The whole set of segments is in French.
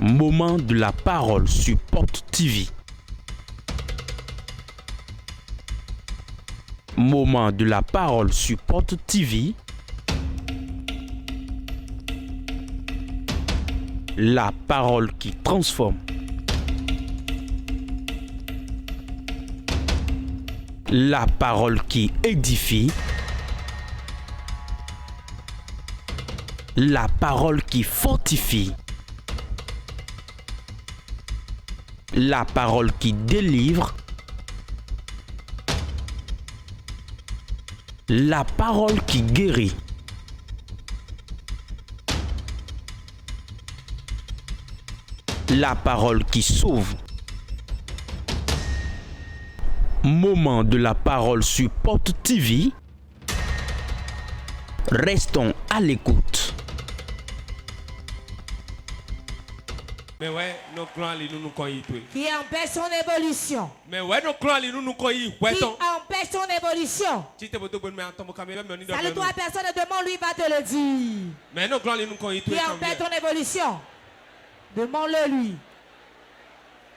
Moment de la parole sur Porte TV. Moment de la parole sur Porte TV. La parole qui transforme. La parole qui édifie. La parole qui fortifie. La parole qui délivre. La parole qui guérit. La parole qui sauve. Moment de la parole sur Porte TV. Restons à l'écoute. Mais ouais, nos clans les nous connaissent. Qui empêche son évolution. Mais ouais, nos clans les nous connaissent. Qui empêche son évolution. Salut toi, personne demande-lui, va te le dire. Mais nos clans les nous connaissent. Qui empêche ton évolution. Demande-le lui.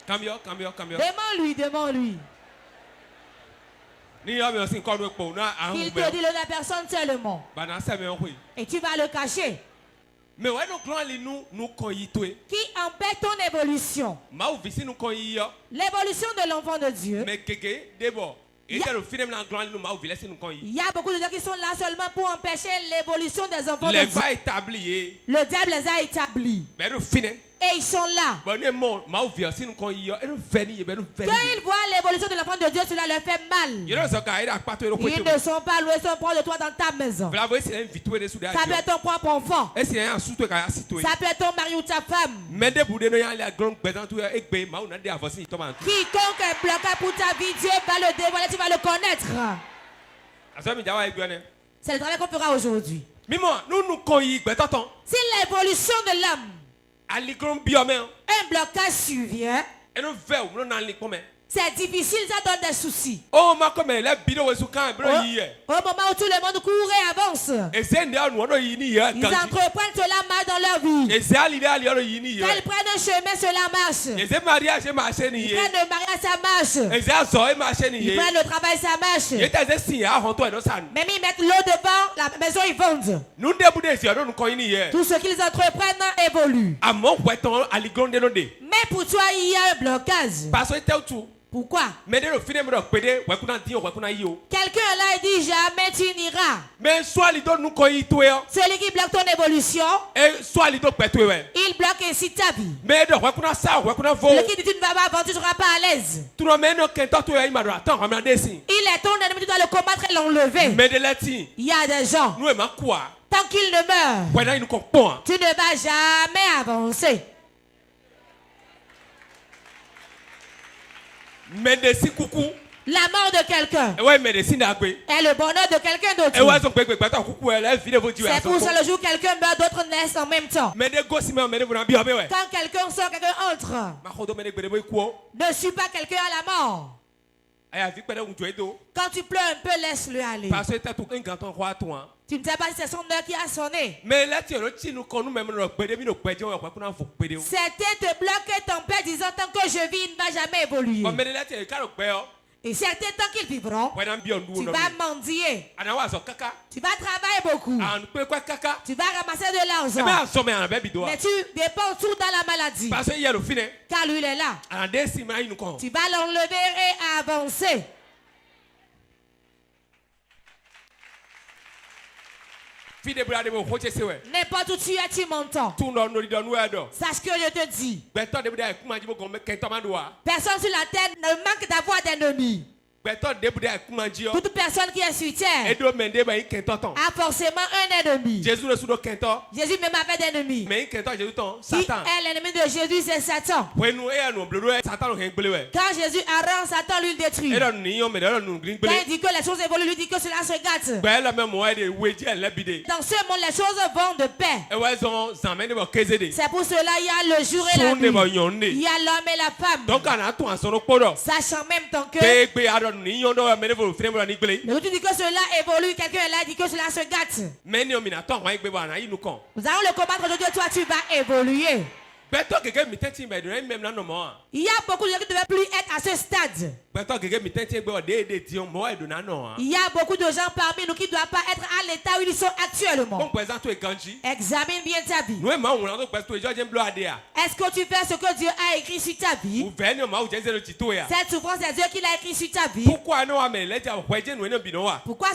Cambio. Demande-lui. Qu'il te dit la personne seulement. Et tu vas le cacher. Mais ouais, nos clans les nous connaissent. Qui empêche ton évolution. L'évolution de l'enfant de Dieu. Mais d'abord. Il y a beaucoup de gens qui sont là seulement pour empêcher l'évolution des enfants de Dieu. Le diable les a établis. Et ils sont là. Quand ils voient l'évolution de l'enfant de Dieu, cela leur fait mal. Ils ne sont pas loués, sont proches de toi dans ta maison. Ça peut être ton propre enfant. Ça peut être ton mari ou ta femme. Quiconque est bloqué pour ta vie, Dieu va le dévoiler, tu vas le connaître. C'est le travail qu'on fera aujourd'hui. Si l'évolution de l'homme, un blocage survient, c'est difficile, ça donne des soucis. Au moment où tout le monde court et avance, ils entreprennent cela marche dans leur vie. Quand ils prennent un chemin, cela marche. Ils prennent le mariage, ça marche. Ils prennent le travail, ça marche. Même ils mettent l'eau devant la maison, ils vendent. Tout ce qu'ils entreprennent évolue. Mais pour toi, il y a un blocage. Pourquoi? Quelqu'un là dit jamais tu n'iras. Celui qui bloque ton évolution, il bloque ainsi ta vie. Celui qui dit tu ne vas pas avancer, tu ne seras pas à l'aise. Il est ton ennemi, tu dois le combattre et l'enlever. Il y a des gens, tant qu'ils ne meurent, tu ne vas jamais avancer. La mort de quelqu'un est le bonheur de quelqu'un d'autre. C'est pour ça le jour où quelqu'un meurt, d'autres naissent en même temps. Quand quelqu'un sort, quelqu'un entre. Ne suis pas quelqu'un à la mort. Quand tu pleures un peu, laisse-le aller. Tu ne sais pas si c'est son heure qui a sonné. Certains te bloquent ton père disant tant que je vis, il ne va jamais évoluer. Et certains temps qu'ils vivront, tu vas mendier. Tu vas travailler beaucoup. Tu vas ramasser de l'argent. Mais tu dépends tout dans la maladie. Car lui, il est là. Tu vas l'enlever et avancer. N'importe où tu es, tu m'entends. Sache que je te dis. Personne sur la terre ne manque d'avoir d'ennemis. Toute personne qui est sur terre a forcément un ennemi. Jésus même avait d'ennemis. Qui est l'ennemi de Jésus, c'est Satan. Quand Jésus arrange, Satan lui détruit. Quand il dit que les choses évoluent, lui dit que cela se gâte. Dans ce monde, les choses vont de paix. C'est pour cela qu'il y a le jour et la nuit. Il y a l'homme et la femme. Sachant même temps que mais quand tu dis que cela évolue, quelqu'un là dit que cela se gâte. Nous allons le combattre aujourd'hui, toi tu vas évoluer. Il y a beaucoup de gens qui ne devaient plus être à ce stade. Il y a beaucoup de gens parmi nous qui ne doivent pas être à l'état où ils sont actuellement. Examine bien ta vie. Est-ce que tu fais ce que Dieu a écrit sur ta vie? Cette souffrance, c'est Dieu qui l'a écrit sur ta vie. Pourquoi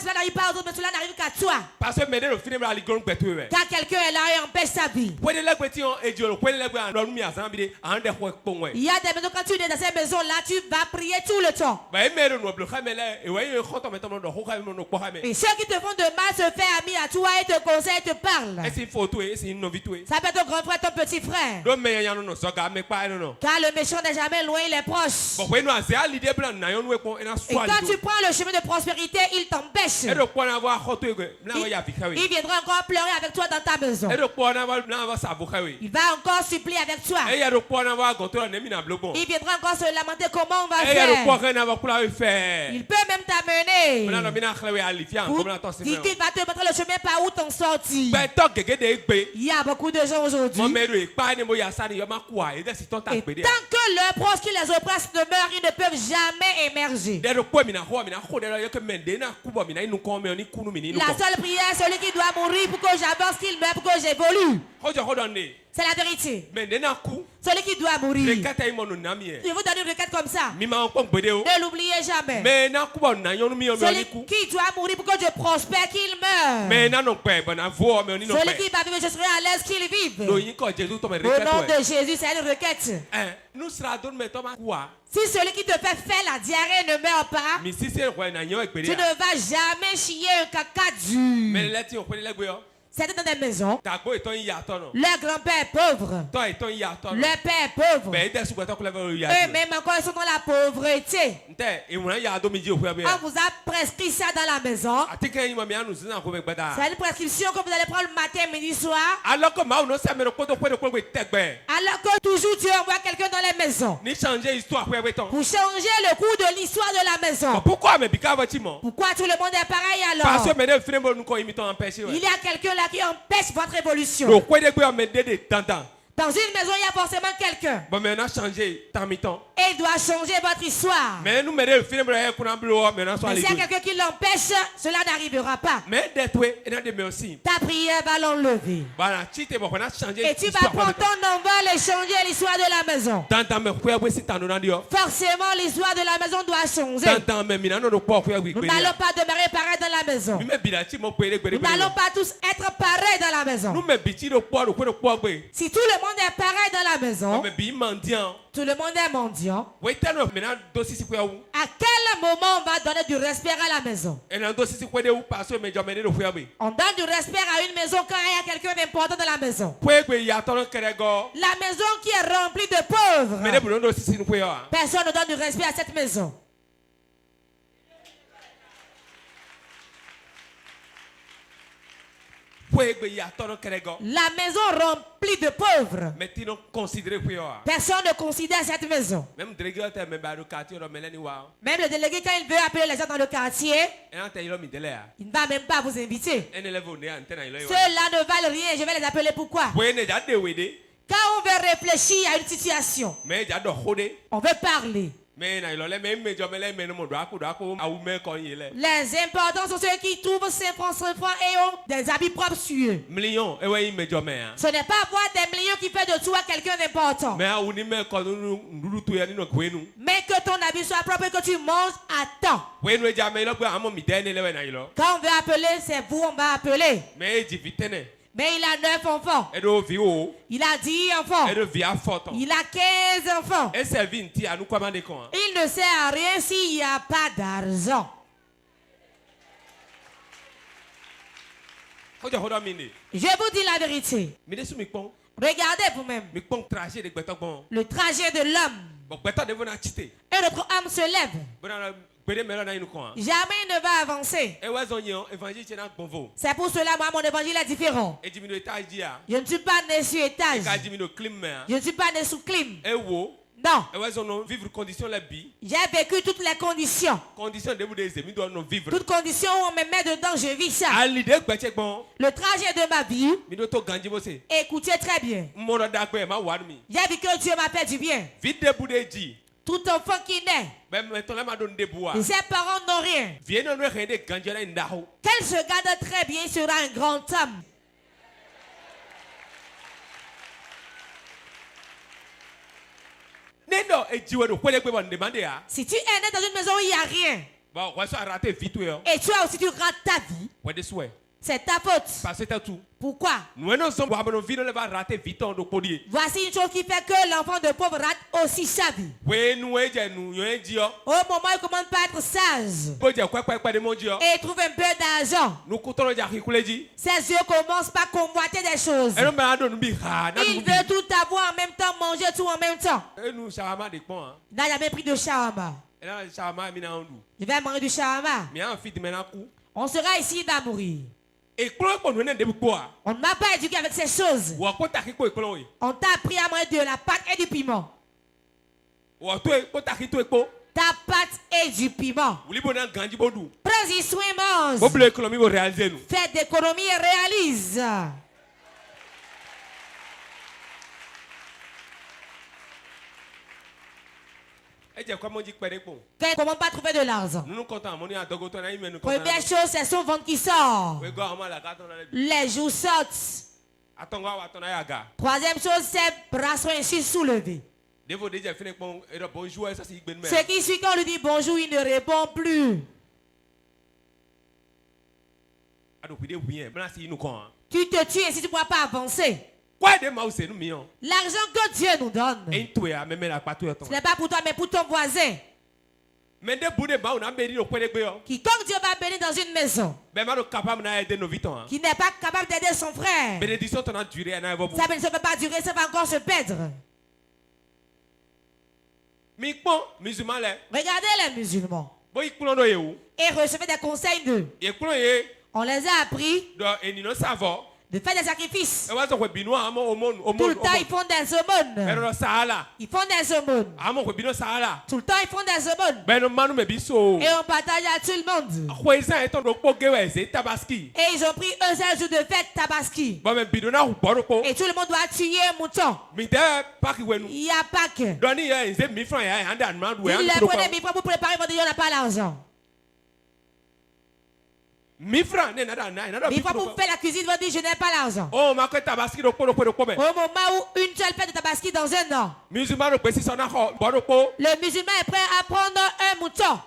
cela n'arrive pas aux autres, mais cela n'arrive qu'à toi? Car quelqu'un est là et empêche sa vie. Il y a des maisons, quand tu es dans ces maisons-là, tu vas prier tout le temps. Et ceux qui te font de mal se font amis à toi et te conseillent, te parlent. Ça peut être ton grand frère, ton petit frère. Car le méchant n'est jamais loin, il est proche. Et quand tu prends le chemin de prospérité, il t'empêche. Il viendra encore pleurer avec toi dans ta maison. Il va encore supplier avec toi. Il viendra encore se lamenter comment on va faire. Il peut même t'amener. Il va te montrer le chemin par où t'en sortir. Il y a beaucoup de gens aujourd'hui. Et tant que leurs proches qui les oppressent demeurent, ils ne peuvent jamais émerger. La seule prière, celui qui doit mourir pour que j'avance, qu'il meure pour que j'évolue. C'est la vérité. Celui qui doit mourir. Je vous donne une requête comme ça. Ne l'oubliez jamais. Celui qui doit mourir pour que je prospère, qu'il meure. Celui qui va vivre, je serai à l'aise qu'il vive. Au nom de Jésus, c'est une requête. Si celui qui te fait faire la diarrhée ne meurt pas, tu ne vas jamais chier un caca dur. C'était dans des maisons. Leur grand-père est pauvre. Leur père est pauvre. Eux-mêmes encore ils sont dans la pauvreté. On vous a prescrit ça dans la maison. C'est une prescription que vous allez prendre le matin, midi, soir. Alors que toujours Dieu envoie quelqu'un dans les maisons pour changer le cours de l'histoire de la maison. Pourquoi tout le monde est pareil alors? Il y a quelqu'un là qui empêche votre évolution. Dans une maison, il y a forcément quelqu'un. Et il doit changer votre histoire. Mais s'il y a quelqu'un qui l'empêche, cela n'arrivera pas. Ta prière va l'enlever. Et tu vas prendre ton envol et changer l'histoire de la maison. Forcément, l'histoire de la maison doit changer. Nous n'allons pas demeurer pareils dans la maison. Nous n'allons pas tous être pareils dans la maison. Si tout le monde est pareil dans la maison, tout le monde est mendiant, à quel moment on va donner du respect à la maison? On donne du respect à une maison quand il y a quelqu'un d'important dans la maison. La maison qui est remplie de pauvres, personne ne donne du respect à cette maison. La maison remplie de pauvres, personne ne considère cette maison. Même le délégué, quand il veut appeler les gens dans le quartier, il ne va même pas vous inviter. Ceux-là ne valent rien, je vais les appeler pourquoi? Quand on veut réfléchir à une situation, on veut parler. Les importants sont ceux qui trouvent 5 francs et ont des habits propres sur eux. Ce n'est pas avoir des millions qui fait de toi quelqu'un d'important. Mais que ton habit soit propre et que tu manges à temps. Quand on veut appeler, c'est vous on va appeler. Mais il a 9 enfants. Il a 10 enfants. Il a 15 enfants. Il ne sert à rien s'il n'y a pas d'argent. Je vous dis la vérité. Regardez vous-même. Le trajet de l'homme. Et notre âme se lève. Jamais il ne va avancer. C'est pour cela moi mon évangile est différent. Je ne suis pas né sur étage. Je ne suis pas né sous clim. Non. J'ai vécu toutes les conditions. Toutes conditions où on me met dedans, je vis ça. Le trajet de ma vie. Écoutez très bien. J'ai vu que Dieu m'a fait du bien. Tout enfant qui naît, et ses parents n'ont rien. Qu'elle se garde très bien, il sera un grand homme. Si tu es né dans une maison où il n'y a rien, et toi aussi tu rates ta vie, c'est ta faute. Pourquoi? Voici une chose qui fait que l'enfant de pauvre rate aussi sa vie. Au moment où il ne commence pas à être sage et il trouve un peu d'argent, ses yeux commencent par convoiter des choses. Il veut tout avoir en même temps, manger tout en même temps. Il n'a jamais pris de shawarma. Je vais manger du shawarma. On sera ici, il va mourir. On ne m'a pas éduqué avec ces choses. On t'a appris à manger de la pâte et du piment. Ta pâte et du piment. Prends-y soin et mange. Fais d'économie et réalise. Comment pas trouver de l'argent? Première chose, c'est son ventre qui sort. Les joues sortent. Troisième chose, c'est bras sont ainsi soulevés. Ce qui suit quand on lui dit bonjour, il ne répond plus. Tu te tues et si tu ne pourras pas avancer. L'argent que Dieu nous donne, ce n'est pas pour toi mais pour ton voisin. Quiconque Dieu va bénir dans une maison, qui n'est pas capable d'aider son frère, sa bénédiction ne peut pas durer, ça va encore se perdre. Regardez les musulmans et recevez des conseils d'eux. On les a appris de faire des sacrifices. Tout le temps, ils font des aumônes. Ils font des aumônes. Tout le temps, ils font des aumônes. Et on partage à tout le monde. Et ils ont pris un seul jour de fête Tabaski. Et tout le monde doit tuer un mouton. Il y a Pâques. Il les prenait 1000 francs pour préparer votre Dieu, on n'a pas l'argent. 1000 francs pour faire la cuisine, vous dites je n'ai pas l'argent. Au moment où une seule fête de Tabaski dans un an, le musulman est prêt à prendre un mouton.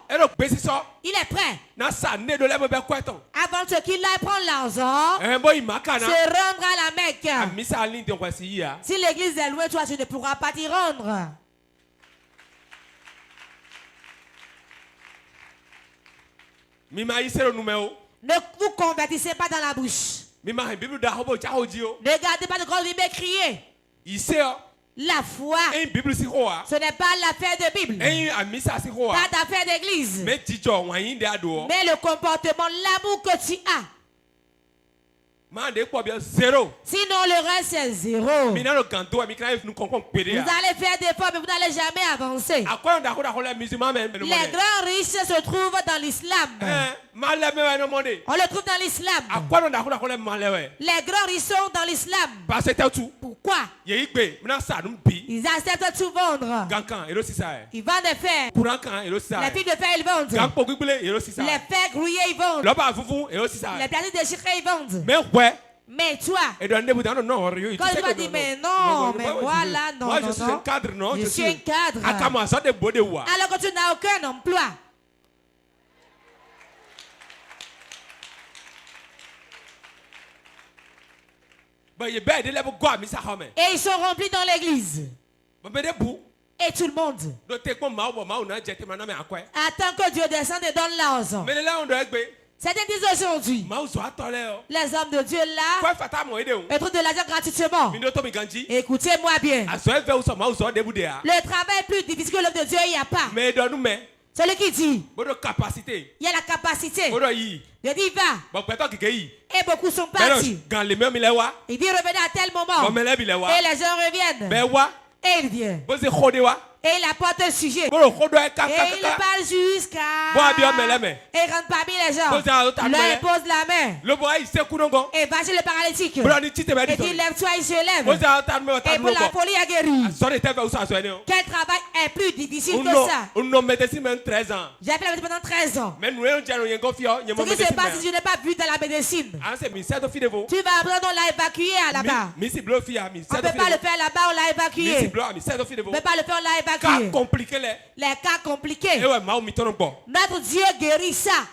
Il est prêt. Avant qu'il aille prendre l'argent, se rendre à la Mecque. Si l'église est loin, toi tu ne pourras pas t'y rendre. Ne vous convertissez pas dans la bouche. Ne gardez pas de grande Bible crier. La foi, ce n'est pas l'affaire de Bible, pas d'affaire d'église, mais le comportement, l'amour que tu as. Sinon le reste c'est zéro. Vous allez faire des efforts mais vous n'allez jamais avancer. Les grands riches se trouvent dans l'islam. On le trouve dans l'islam. Les grands riches sont dans l'islam. Pourquoi? Ils acceptent tout vendre. Ils vendent des fers. Les piles de fer ils vendent. Les fers grouillés ils vendent. Les plastiques déchirés ils vendent. Mais toi, quand tu vas dire mais non, mais voilà, non, je suis un cadre, non? Je suis un cadre. Alors que tu n'as aucun emploi. Et ils sont remplis dans l'église. Et tout le monde attend que Dieu descende et donne l'argent. Certains disent aujourd'hui, les hommes de Dieu là, ils trouvent de l'argent gratuitement. Écoutez-moi bien. Le travail est plus difficile que l'œuvre de Dieu, il n'y a pas. Celui qui dit, il y a la capacité. Je dis, va. Et beaucoup sont partis. Il dit, revenez à tel moment. Et les gens reviennent. Et il vient. Et il apporte un sujet. Et il parle jusqu'à. Et il rentre parmi les gens. Leur pose la main. Et va chez le paralytique. Et dit lève-toi, il se lève. Et pour la folie a guéri. Quel travail est plus difficile que ça? J'ai fait la médecine pendant 13 ans. Ce qui se passe si je n'ai pas vu dans la médecine. Tu vas apprendre, on l'a évacué là-bas. On ne peut pas le faire là-bas, on l'a évacué. On ne peut pas le faire, on l'a évacué. Les cas compliqués. Notre Dieu guérit ça.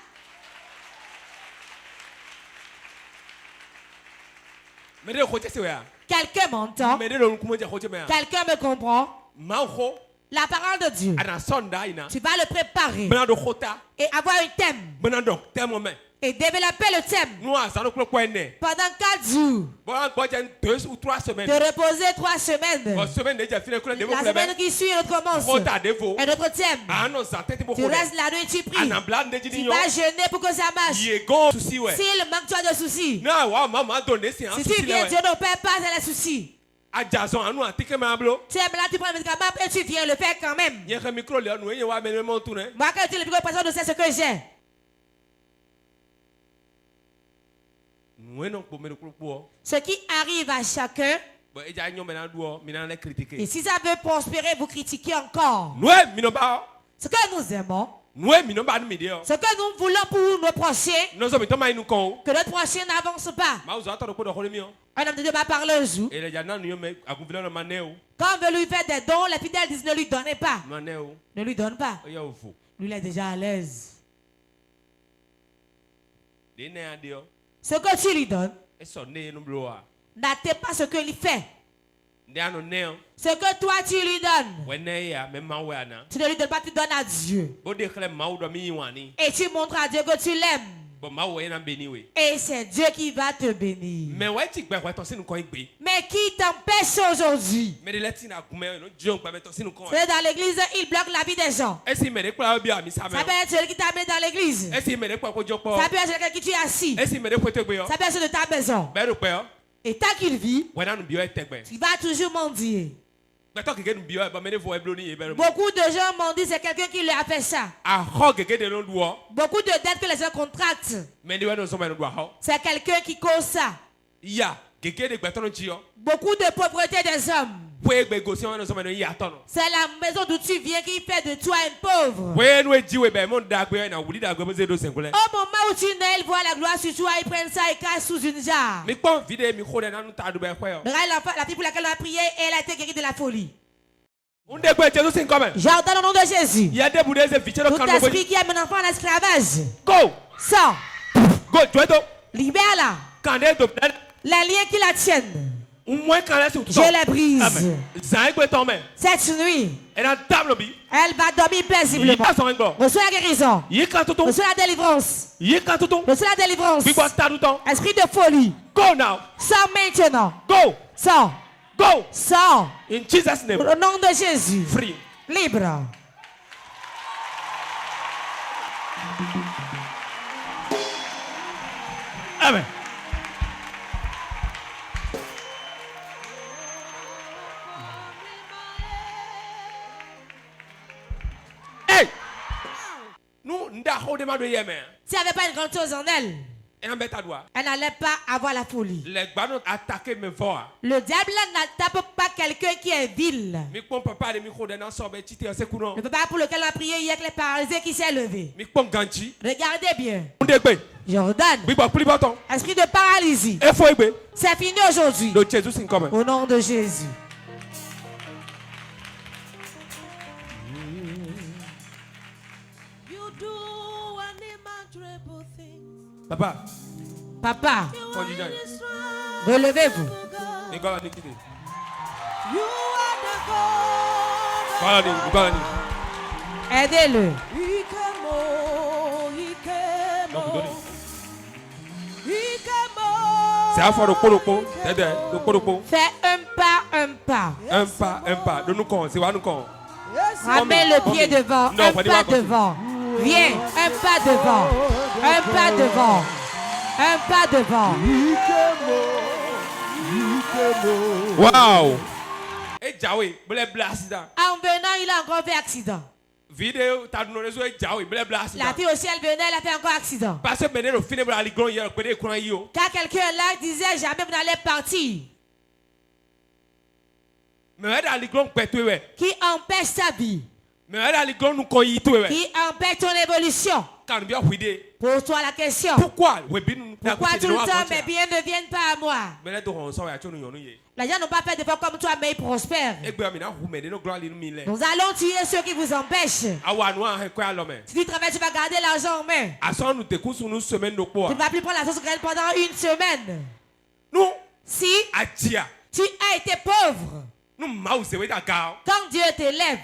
Quelqu'un m'entend? Quelqu'un me comprend? La parole de Dieu. Tu vas le préparer. Et avoir un thème. Et développer le thème. Pendant 4 jours. De reposer 3 semaines. La semaine qui suit, on commence. Et notre thème. Tu restes la nuit, tu pries. Tu vas jeûner pour que ça marche. S'il manque toi de soucis. Si tu viens, Dieu ne perd pas les soucis. Tu es là, tu prends le médicament et tu viens le faire quand même. Moi, quand tu es le plus gros personne, je sais ce que j'ai. Ce qui arrive à chacun. Et si ça veut prospérer, vous critiquez encore. Ce que nous aimons. Ce que nous voulons pour nos prochains. Que notre prochain n'avance pas. Un homme de Dieu m'a parlé un jour. Quand on veut lui faire des dons, les fidèles disent ne lui donnez pas. Ne lui donne pas. Lui, il est déjà à l'aise. Ce que tu lui donnes, n'attends pas ce qu'il fait. Ce que toi tu lui donnes, tu ne lui donnes pas, tu donnes à Dieu. Et tu montres à Dieu que tu l'aimes. Et c'est Dieu qui va te bénir. Mais qui t'empêche aujourd'hui? C'est dans l'église, il bloque la vie des gens. Ça peut être celui qui t'a amené dans l'église. Ça peut être quelqu'un qui tu es assis. Ça peut être de ta maison. Et tant qu'il vit, il va toujours mendier. Beaucoup de gens m'ont dit c'est quelqu'un qui lui a fait ça. Beaucoup de dettes que les gens contractent. C'est quelqu'un qui cause ça. Beaucoup de pauvreté des hommes. C'est la maison d'où tu viens qui fait de toi un pauvre. Au moment où tu nais, ils voient la gloire sur toi, ils prennent ça et cassent sous une jarre. Regarde la fille pour laquelle on a prié et elle a été guérie de la folie. J'ordonne au nom de Jésus. Tout esprit qui aime un enfant en esclavage. Go! Sors! Libère-la. Les liens qui la tiennent. Je les brise. Cette nuit, elle va dormir paisiblement. Reçois la guérison. Reçois la délivrance. Reçois la délivrance. Esprit de folie. Go now. Sors maintenant. Go. Sors. Go. Sors. In Jesus' name. Au nom de Jésus. Free. Libre. Amen. Si elle n'avait pas une grande chose en elle, elle n'allait pas avoir la folie. Le diable n'attaque pas quelqu'un qui est vil. Le papa pour lequel on a prié hier, les paralysés qui s'est levé. Regardez bien. Jordan. Esprit de paralysie. C'est fini aujourd'hui. Au nom de Jésus. Papa. Papa. Relevez-vous. Aidez-le. C'est à faire le corpo. Fais un pas, un pas. Un pas, un pas. De nous con, c'est quoi nous con? Ramène le pied devant, un pas devant. Viens, un pas devant. Un pas devant. Un pas devant. Wow. En venant il a encore fait accident. La fille aussi, elle venait, elle a fait encore accident. Car quelqu'un là disait jamais vous n'allez partir. Qui empêche sa vie. Qui empêche ton évolution. Pose-toi la question. Pourquoi tout le temps mes biens ne viennent pas à moi? Les gens n'ont pas fait d'efforts comme toi, mais ils prospèrent. Nous allons tuer ceux qui vous empêchent. Si tu travailles, tu vas garder l'argent en main. Tu ne vas plus prendre la sauce graine pendant une semaine. Si tu as été pauvre, quand Dieu t'élève,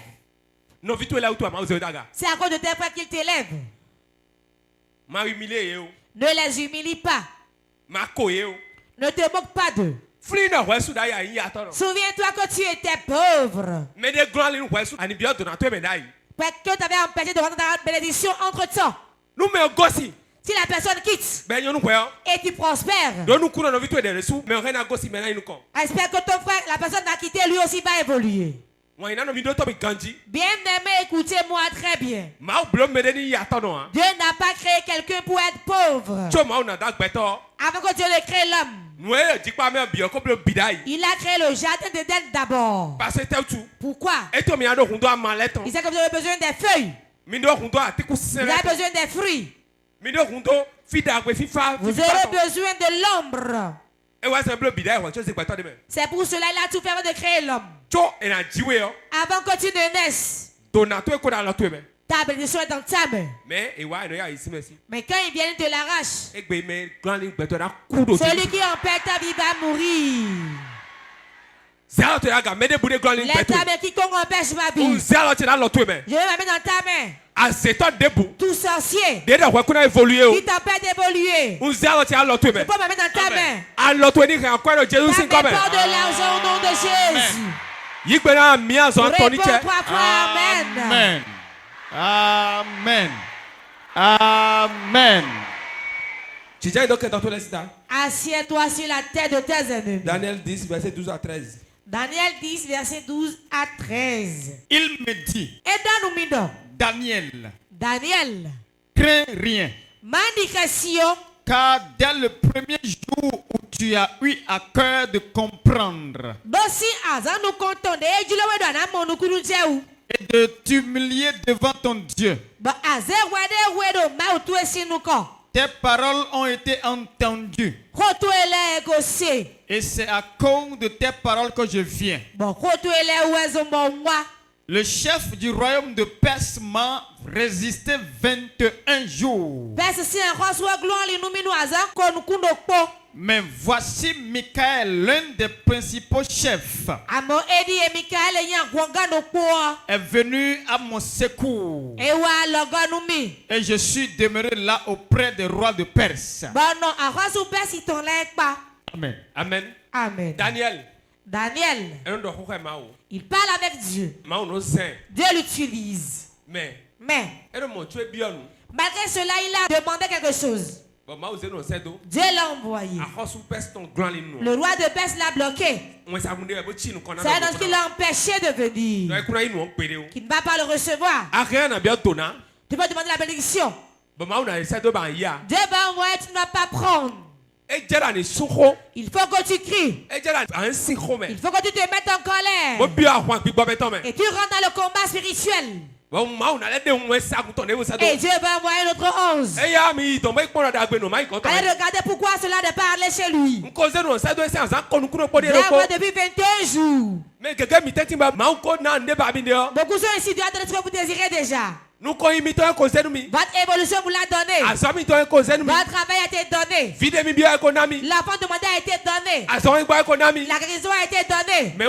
c'est à cause de tes frères qu'il t'élève. Ne les humilie pas. Ne te moque pas d'eux. Souviens-toi que tu étais pauvre. Peut-être que tu avais empêché de rentrer dans la bénédiction entre temps. Si la personne quitte et tu prospères, espère que ton frère, la personne va quitter, lui aussi va évoluer. Bien-aimé, écoutez-moi très bien. Dieu n'a pas créé quelqu'un pour être pauvre. Avant que Dieu ne crée l'homme, il a créé le jardin d'Éden d'abord. Pourquoi? Il sait que vous avez besoin des feuilles. Vous avez besoin des fruits. Vous aurez besoin de l'ombre. C'est pour cela qu'il a tout fait avant de créer l'homme. Avant que tu ne naisses, ta bénédiction est dans ta main. Mais quand il vient, il te l'arrache. Celui qui empêche ta vie va mourir. Laisse ta main, quiconque empêche ma vie. Je vais la mettre dans ta main. Tout sorcier qui t'empêche d'évoluer, je peux me mettre dans ta main. Pas peur de l'argent au nom de Jésus. Réponds 3 fois Amen. Amen. Amen. Assieds-toi sur la tête de tes ennemis. Daniel 10, verset 12 à 13. Daniel 10, verset 12 à 13. Il me dit, Daniel, crains rien. Car dès le premier jour où tu as eu à cœur de comprendre et de t'humilier devant ton Dieu, tes paroles ont été entendues. Et c'est à cause de tes paroles que je viens. Le chef du royaume de Perse m'a résisté 21 jours. Mais voici Michael, l'un des principaux chefs, est venu à mon secours. Et je suis demeuré là auprès des rois de Perse. Amen. Amen. Amen. Daniel, il parle avec Dieu. Dieu l'utilise. Mais, malgré cela, il a demandé quelque chose. Dieu l'a envoyé. Le roi de Perse l'a bloqué. C'est un homme qui l'a empêché de venir. Qui ne va pas le recevoir. Tu peux demander la bénédiction. Dieu va envoyer, tu ne vas pas prendre. Il faut que tu cries. Il faut que tu te mettes en colère. Et tu rentres dans le combat spirituel. Et Dieu va envoyer notre 11. Allez regarder pourquoi cela de parler chez lui. Depuis 21 jours. Beaucoup sont ici, Dieu a donné ce que vous désirez déjà. Votre évolution vous l'a donné. Votre travail a été donné. L'enfant demandé a été donné. La guérison a été donnée. Mais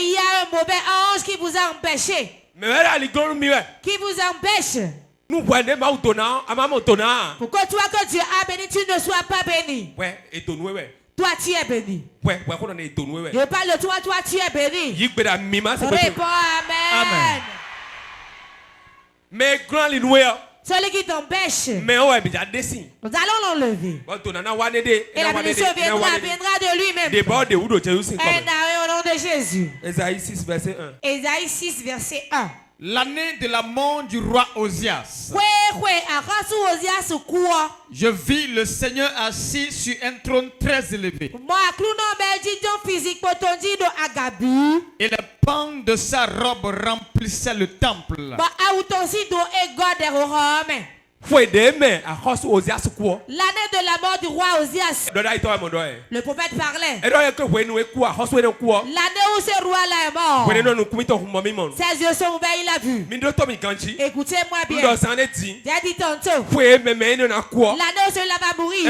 il y a un mauvais ange qui vous a empêché. Qui vous empêche. Pour que toi que Dieu a béni, tu ne sois pas béni. Toi tu es béni. Je parle de toi, toi tu es béni. Réponds Amen. Celui qui t'empêche, nous allons l'enlever. Et la bénédiction viendra de lui-même. Et au nom de Jésus. Ésaïe 6, verset 1. Ésaïe 6, verset 1. L'année de la mort du roi Osias. Je vis le Seigneur assis sur un trône très élevé. Et les pans de sa robe remplissaient le temple. L'année de la mort du roi Osias. Le prophète parlait. L'année où ce roi-là est mort. Ses yeux sont ouverts, il a vu. Écoutez-moi bien. J'ai dit tantôt. L'année où celui-là va mourir.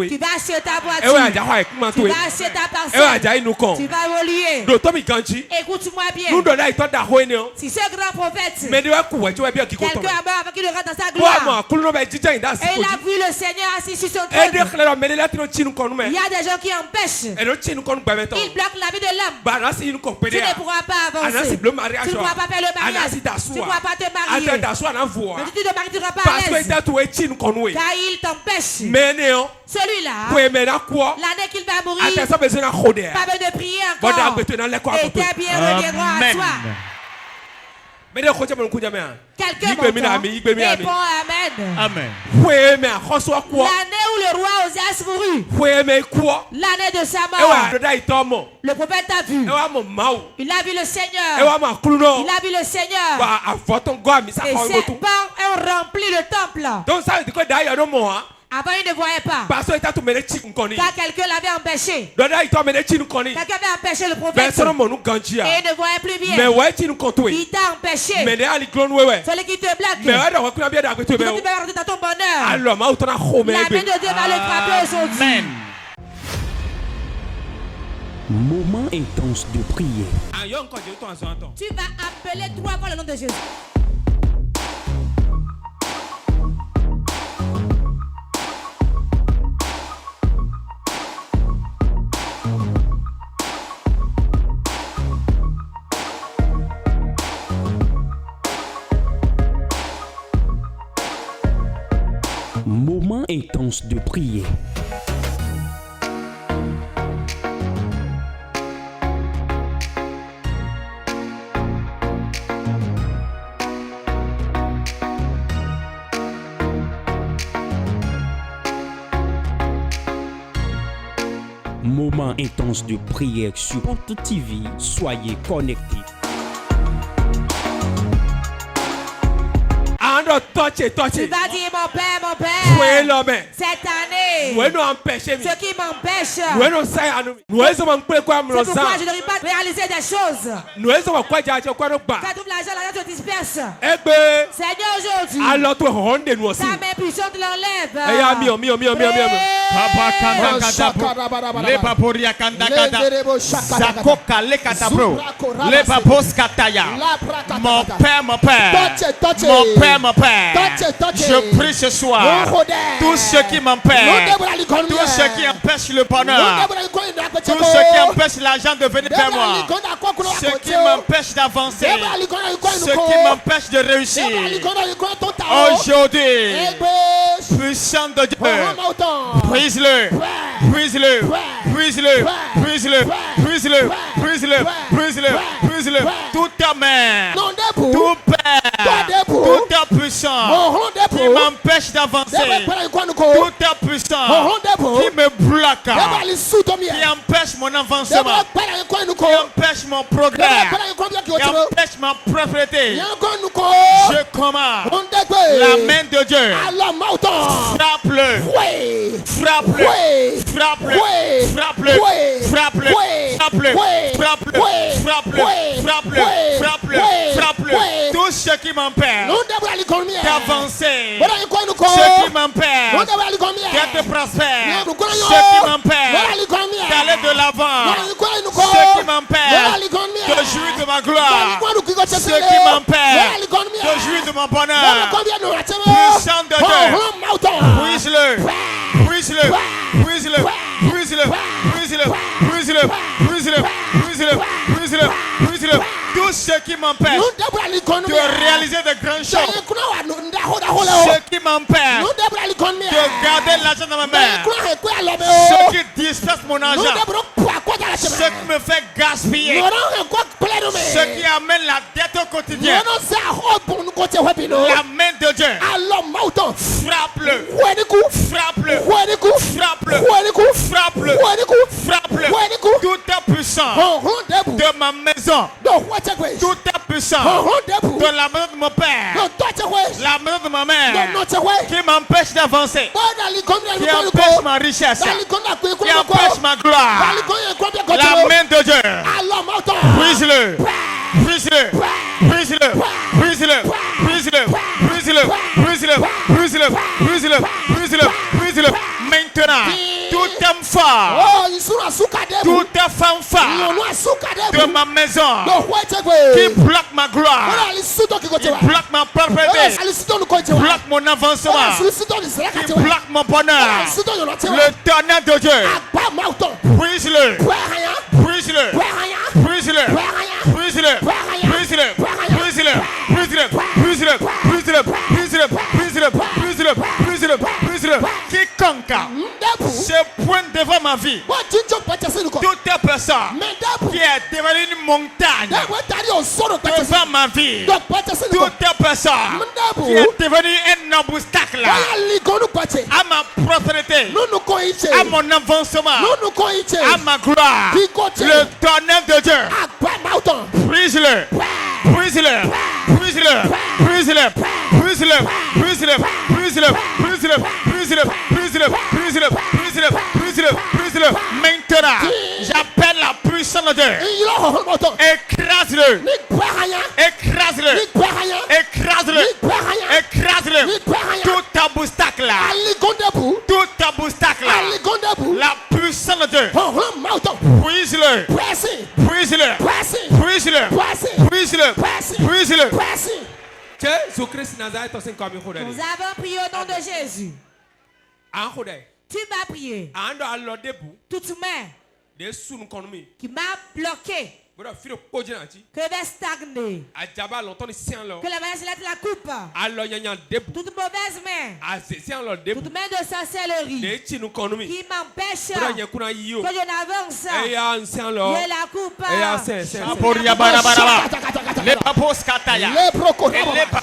Tu vas acheter ta voiture. Tu vas acheter ta parcelle. Tu vas évoluer. Écoute-moi bien. Si ce grand prophète, quelqu'un a mort avant qu'il rentre dans sa gloire. Et il a vu le Seigneur assis sur son trône. Il y a des gens qui empêchent. Ils bloquent la vie de l'homme. Tu ne pourras pas avancer. Tu ne pourras pas faire le mariage. Tu ne pourras pas te marier. Mais tu te marieras pas à l'aise. Car il t'empêche. Celui-là, l'année qu'il va mourir, pas besoin de prier encore. Et tes biens reviendront à toi. Quelqu'un m'entend. Répond Amen. Amen. L'année où le roi Osias mourut. L'année de sa mort. Le prophète a vu. Il a vu le Seigneur. Il a vu le Seigneur. Et ses pans ont rempli le temple. Avant, il ne voyait pas. Car quelqu'un l'avait empêché. Quelqu'un avait empêché le prophète. Et il ne voyait plus bien. Il t'a empêché. Celui qui te bloque. Tu peux rentrer dans ton bonheur. La main de Dieu va le frapper aujourd'hui. Amen. Moment intense de prière. Tu vas appeler 3 fois le nom de Jésus. Moment intense de prière. Moment intense de prière sur Porte TV. Soyez connectés. Tu vas dire mon père, cette année, ce qui m'empêche, c'est pourquoi je n'arrive pas à réaliser des choses. Quand tu trouves l'argent te disperse. Seigneur, aujourd'hui, ta main puissante l'enlève. Mon Père, je prie ce soir, tout ce qui m'empêche, tout ce qui empêche le bonheur, tout ce qui empêche l'argent de venir vers moi, ce qui m'empêche d'avancer, ce qui m'empêche de réussir, aujourd'hui, puissant de Dieu, brise-le, brise-le, brise-le, brise-le, brise-le, brise-le, brise-le, brise-le, toute ta main, tout père, toute ta puissance qui m'empêche d'avancer, toute ta puissance qui me bloque, qui empêche mon avancement, qui empêche mon progrès, qui empêche ma propriété. Je commande la main de Dieu. Frappe-le, frappe-le, frappe-le, frappe-le, frappe-le, frappe-le, frappe-le, frappe-le, frappe-le, frappe-le, frappe-le. Tout ce qui m'empêche d'avancer, ce qui m'empêche d'être prospère, ce qui m'empêche d'aller de l'avant, ce qui m'empêche de jouir de ma gloire, ce qui m'empêche de jouir de mon bonheur. Puissant de Dieu, brise-le, brise-le, brise-le, brise-le, brise-le, brise-le, brise-le, brise-le, brise-le, brise-le. Tout ce qui m'empêche de réaliser de grandes choses, ce qui m'empêche de garder l'argent dans ma main, ce qui disperse mon argent, Ce qui me fait gaspiller. Ce qui amène la dette au quotidien. La main de Dieu. Frappe-le. Frappe-le. Frappe-le. Frappe-le. Frappe-le. Tout est puissant de ma maison. Tout est puissant de la maison de mon père. La maison de ma mère. Qui m'empêche d'avancer. Qui empêche ma richesse. Qui empêche ma gloire. La main de Dieu. Brise-le. Brise-le. Brise-le. Brise-le. Brise-le. Brise-le. Brise-le. Brise-le. Brise-le. Brise-le. Brise-le. Maintenant, tout homme fort, toute femme forte de ma maison qui bloque ma gloire, qui bloque ma propriété, qui bloque mon avancement, qui bloque mon bonheur, le tonnerre de Dieu, brise-le, brise-le, brise-le, brise-le, brise-le, brise-le, brise-le, brise-le, brise-le, brise-le, brise-le, brise-le, brise-le, brise-le, quiconque se pointe devant ma vie, toute personne qui est devenue une montagne devant ma vie, toute personne qui est devenue un obstacle à ma prospérité, à mon avancement, à ma gloire, le tonnerre de Dieu, brise-le, brise-le, brise-le, brise-le, brise-le, brise-le, brise-le, brise-le, brise-le, brise-le, brise-le, brise-le, brise-le, brise-le. Maintenant, j'appelle la puissance de Dieu. Écrase-le. Écrase-le. Écrase-le. Écrase-le. Tout obstacle. Tout obstacle. La puissance de Dieu. Brise-le. Brise-le. Brise-le. Brise-le. Brise-le. Nous avons prié au nom de Jésus. Tu m'as prié. Toute main qui m'a bloqué, que va stagner, que la main de la coupe, toute mauvaise main, toute main de sorcellerie qui m'empêche que je n'avance, que la coupe, les papos kataya, les papos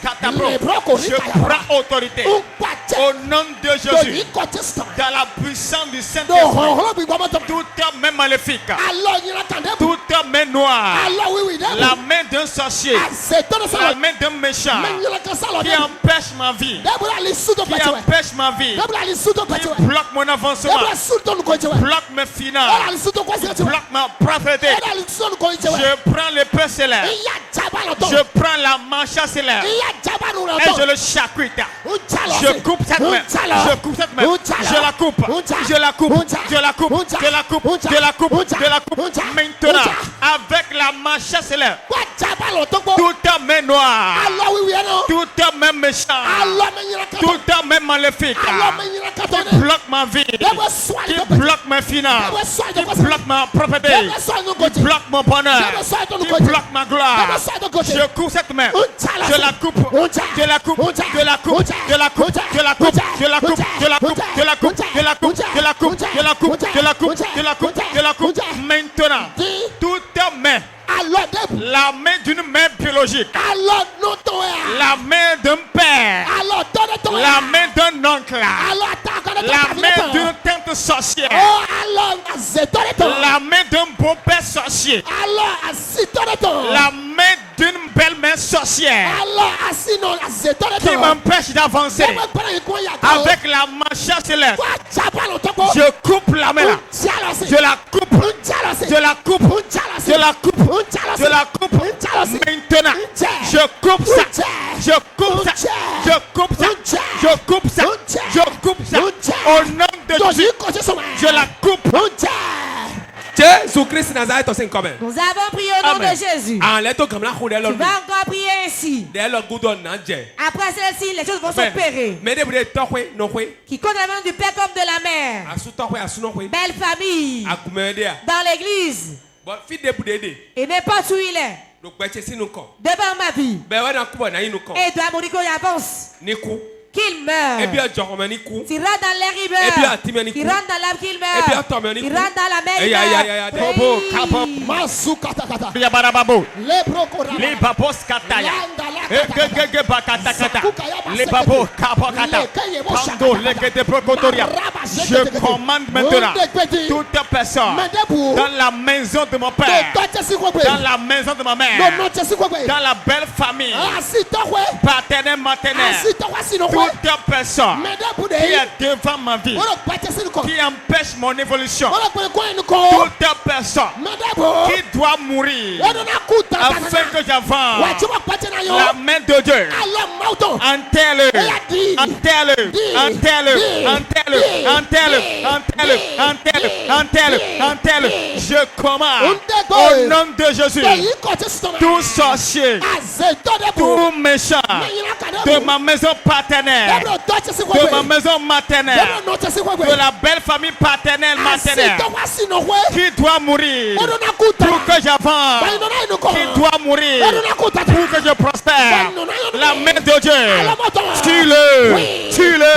kataya, je prends autorité au nom de Jésus, dans la puissance du Saint-Esprit. Toute main maléfique, toute main noire, la main d'un sorcier, la main d'un méchant qui empêche ma vie, qui empêche ma vie, qui bloque mon avancement, bloque mes finances, bloque ma propriété. Je prends l'épée céleste, je prends la manche céleste et je le charcuite. Je coupe cette main, je coupe cette main, je la coupe, je la coupe, je la coupe, je la coupe, je la coupe, je la coupe. Maintenant, avec la manche céleste, toute main noire, toute main méchante, toute main maléfique qui bloque ma vie, qui bloque mes finances, qui bloque ma propriété, qui bloque mon bonheur, qui bloque ma gloire. Je coupe cette main, je la coupe, je la coupe, je la coupe, je la coupe, je la coupe, je la coupe, je la coupe, je la coupe, je la coupe, je la coupe, je la coupe, je la coupe, je la coupe, je la coupe. Maintenant, toute main, la main d'une main biologique, la main d'un père, la main d'un oncle, la main d'une tante sorcière, la main d'un beau-père sorcier, la main d'une belle-mère sorcière qui m'empêche d'avancer avec la manche céleste. Je coupe la main là. Je la coupe. Je la coupe. Je la coupe. Je la coupe. Maintenant, je coupe ça. Je coupe ça. Je coupe ça. Je coupe ça. Je coupe ça. Au nom de Jésus, je la coupe. Nous avons prié au nom de Jésus. Tu vas encore prier ainsi. Après celle-ci, les choses vont s'opérer. Qui compte la main du père comme de la mère. Belle famille. Dans l'église. Et n'importe où il est. Devant ma vie. Et doit mourir qu'on avance. qu'il meurt. Et bien, Joromanikou. Tu rentres dans l'air, il meurt. Et bien, Timanikou. Il rentre dans l'âme, qu'il meurt. Et bien, Tomanikou. Il rentre dans la mer, il Aïe, aïe, aïe, aïe, meurt. aïe. Kobo, kapo, Masu kata kata. yabarababo. Lebro koraba. Les babos kataya. Landa la kata kata. Egege bakata kata. Les babos kapo kata. Pando lekete prokotoria. Je commande maintenant toute personne dans la maison de mon père, dans la maison de ma mère, dans la belle famille, paternelle, maternelle, toute personne qui est devant ma vie, qui empêche mon évolution, toute personne qui doit mourir afin que j'avance, la main de Dieu, enterre-le, enterre-le, enterre-le, enterre-le, enterre-le, enterre-le, enterre-le, enterre-le, enterre-le. Je commande au nom de Jésus, tout sorcier, tout méchant de ma maison paternelle, de ma maison maternelle, de la belle famille paternelle, maternelle, qui doit mourir pour que j'avance, qui doit mourir pour que je prospère. La main de Dieu, tue-le, tue-le,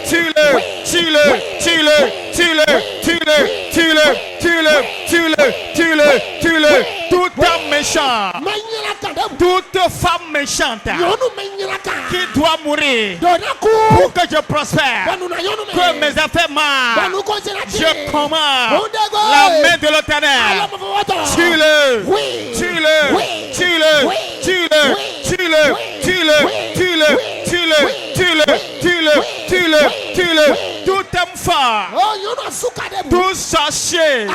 tue-le, tue-le, tue-le, tue-le, tue-le, tue-le, tue-le, tue-le, tue-le, tue-le, tout homme méchant, toute femme méchante qui doit mourir pour que je prospère, que mes affaires marchent. Je commande la main de l'Éternel. Tue-le, tue-le, tue-le, tue-le, tue-le, tue-le, tue-le, tue-le, tue-le, tue-le, tue-le, tue-le, tout homme fort, tout sorcier,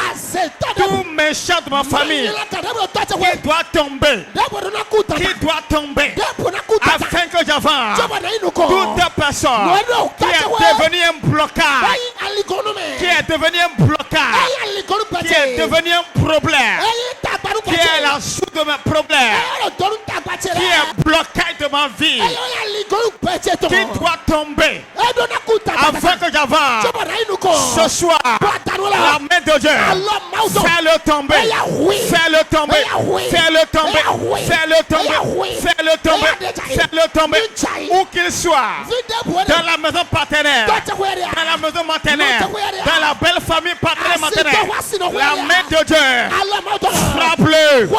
tout méchant de ma famille qui doit tomber, afin que j'avance. Toute personne qui est devenue un blocage, qui est devenu un blocage, qui est devenu un problème, qui est la source de mes problèmes, qui est blocage de ma vie, qui doit tomber afin que j'avance. Ce soir, la main de Dieu, fais-le tomber, fais-le tomber, fais-le tomber, fais-le tomber, fais-le tomber, fais-le tomber, où qu'il soit, dans la maison paternelle, dans la maison maternelle, dans la belle famille paternelle maternelle, la main de Dieu, frappe-le,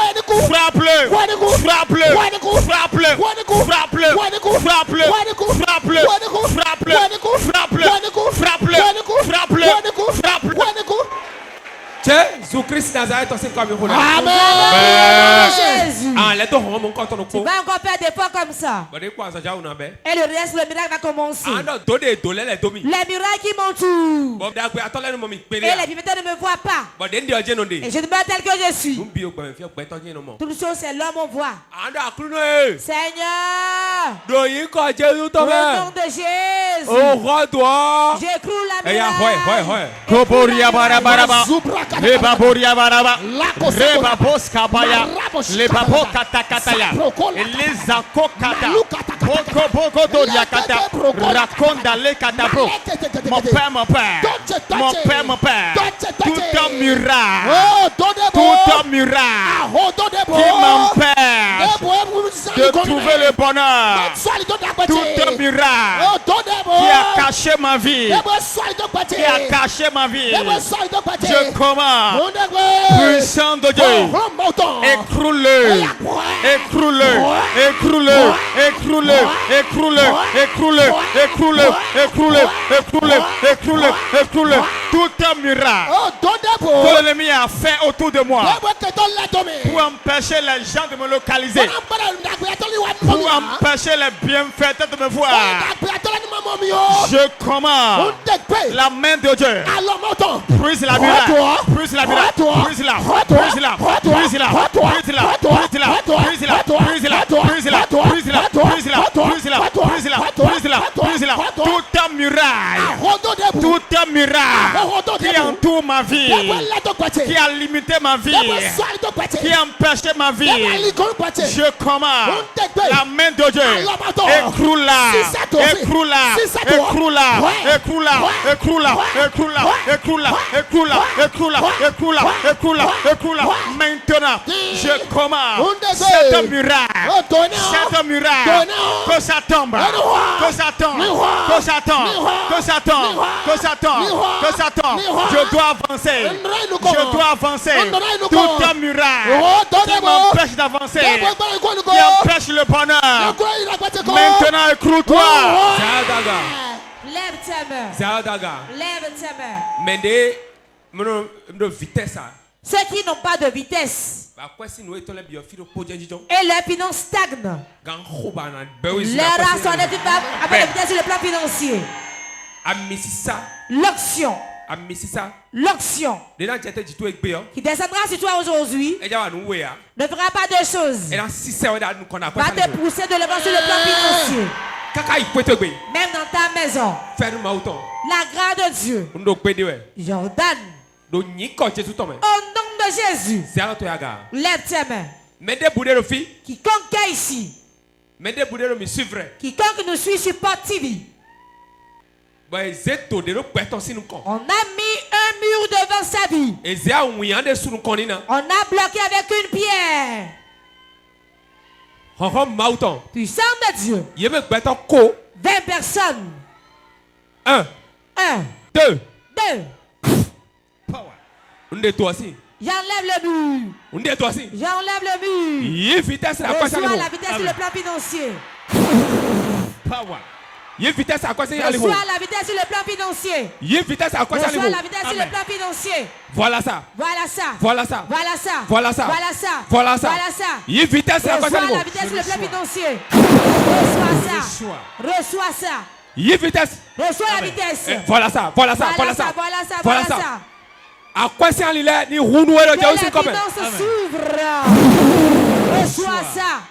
frappe-le, frappe-le, frappe-le, frappe-le, frappe-le, frappe-le, frappe-le, frappe-le, frappe-le, frappe-le, frappe-le. Jésus-Christ Nazareth, c'est comme il Amen. Jésus. Ah, les deux mon compte Tu vas encore faire des pas comme ça. Et le reste, le miracle va commencer. Les miracles qui m'entourent. Et les vivants ne me voient pas. Et je demeure tel que je suis. Toute chose, c'est l'homme on voit. Seigneur. Au nom de Jésus. Oh, roi toi. J'écroule la miracle. Les baboria baraba, les babos kabaya, les babos katakataya, les akokata, boko boko doriakata, raconda les katabro. Mon père, mon père, mon père, mon père, tout un miracle, tout un miracle qui m'empêche de trouver le bonheur, tout un miracle qui a caché ma vie, qui a caché ma vie. Je commande, puissant de Dieu, écroule-le, écroule-le, écroule-le, écroule-le, écroule-le, écroule-le, écroule-le, écroule-le, écroule-le, écroule-le, écroule-le, tout un miracle que l'ennemi a fait autour de moi pour empêcher les gens de me localiser, pour empêcher les bienfaiteurs de me voir. Je commande la main de Dieu, brise la miracle, brise la miracle, brise la, brise la, brise la, brise la, brise la, brise la, brise la, brise la, brise la, brise la, brise la, brise la, brise la, brise la, tout un muraille, tout un miracle qui entoure ma vie, qui a limité ma vie, qui a empêché ma vie, je commande la main de Dieu. Écroule-la, écroule-la, écroule-la, écroule-la, écroule-la, écroule-la, écroule-la, écroule-la, écroule-la, écroule-la, écroule-la, écroule-la. Maintenant, je commande cette muraille, que ça tombe, que ça tombe, que ça tombe, que ça tombe, que ça tombe, que ça tombe. Je dois avancer, je dois avancer. Toute un muraille qui m'empêche d'avancer, qui empêche le bonheur. Maintenant, écroule-toi. Lève ta main. Zadaga. Lève ta main. Mais de vitesse. Ceux qui n'ont pas de vitesse et leurs finances stagnent. Leur argent n'est pas avec la vitesse sur le plan financier. L'onction. L'onction qui descendra sur toi aujourd'hui ne fera pas de choses. Va te pousser de l'avant sur le plan financier. Même dans ta maison. La grâce de Dieu. Jordan. Au nom de Jésus. Lève tes mains. Quiconque est ici. Quiconque nous suit sur Port TV. On a mis un mur devant sa vie. On a bloqué avec une pierre. Puissant de Dieu. 20 personnes. 1, 2. J'enlève le mur. J'enlève le mur. Reçois la vitesse sur le plan financier. Reçois la vitesse sur le plan financier. Reçois la vitesse sur le plan financier. Voilà ça. Voilà ça. Voilà ça. Voilà ça. Voilà ça. Voilà ça. Voilà ça. Voilà ça. Reçois la vitesse sur le plan financier. Reçois ça. Reçois ça. Reçois la vitesse. Voilà ça. Voilà ça. Voilà ça. Voilà ça. Voilà ça. À quoi c'est en ligne ni rounou et le dieu aussi comme. Reçois ça.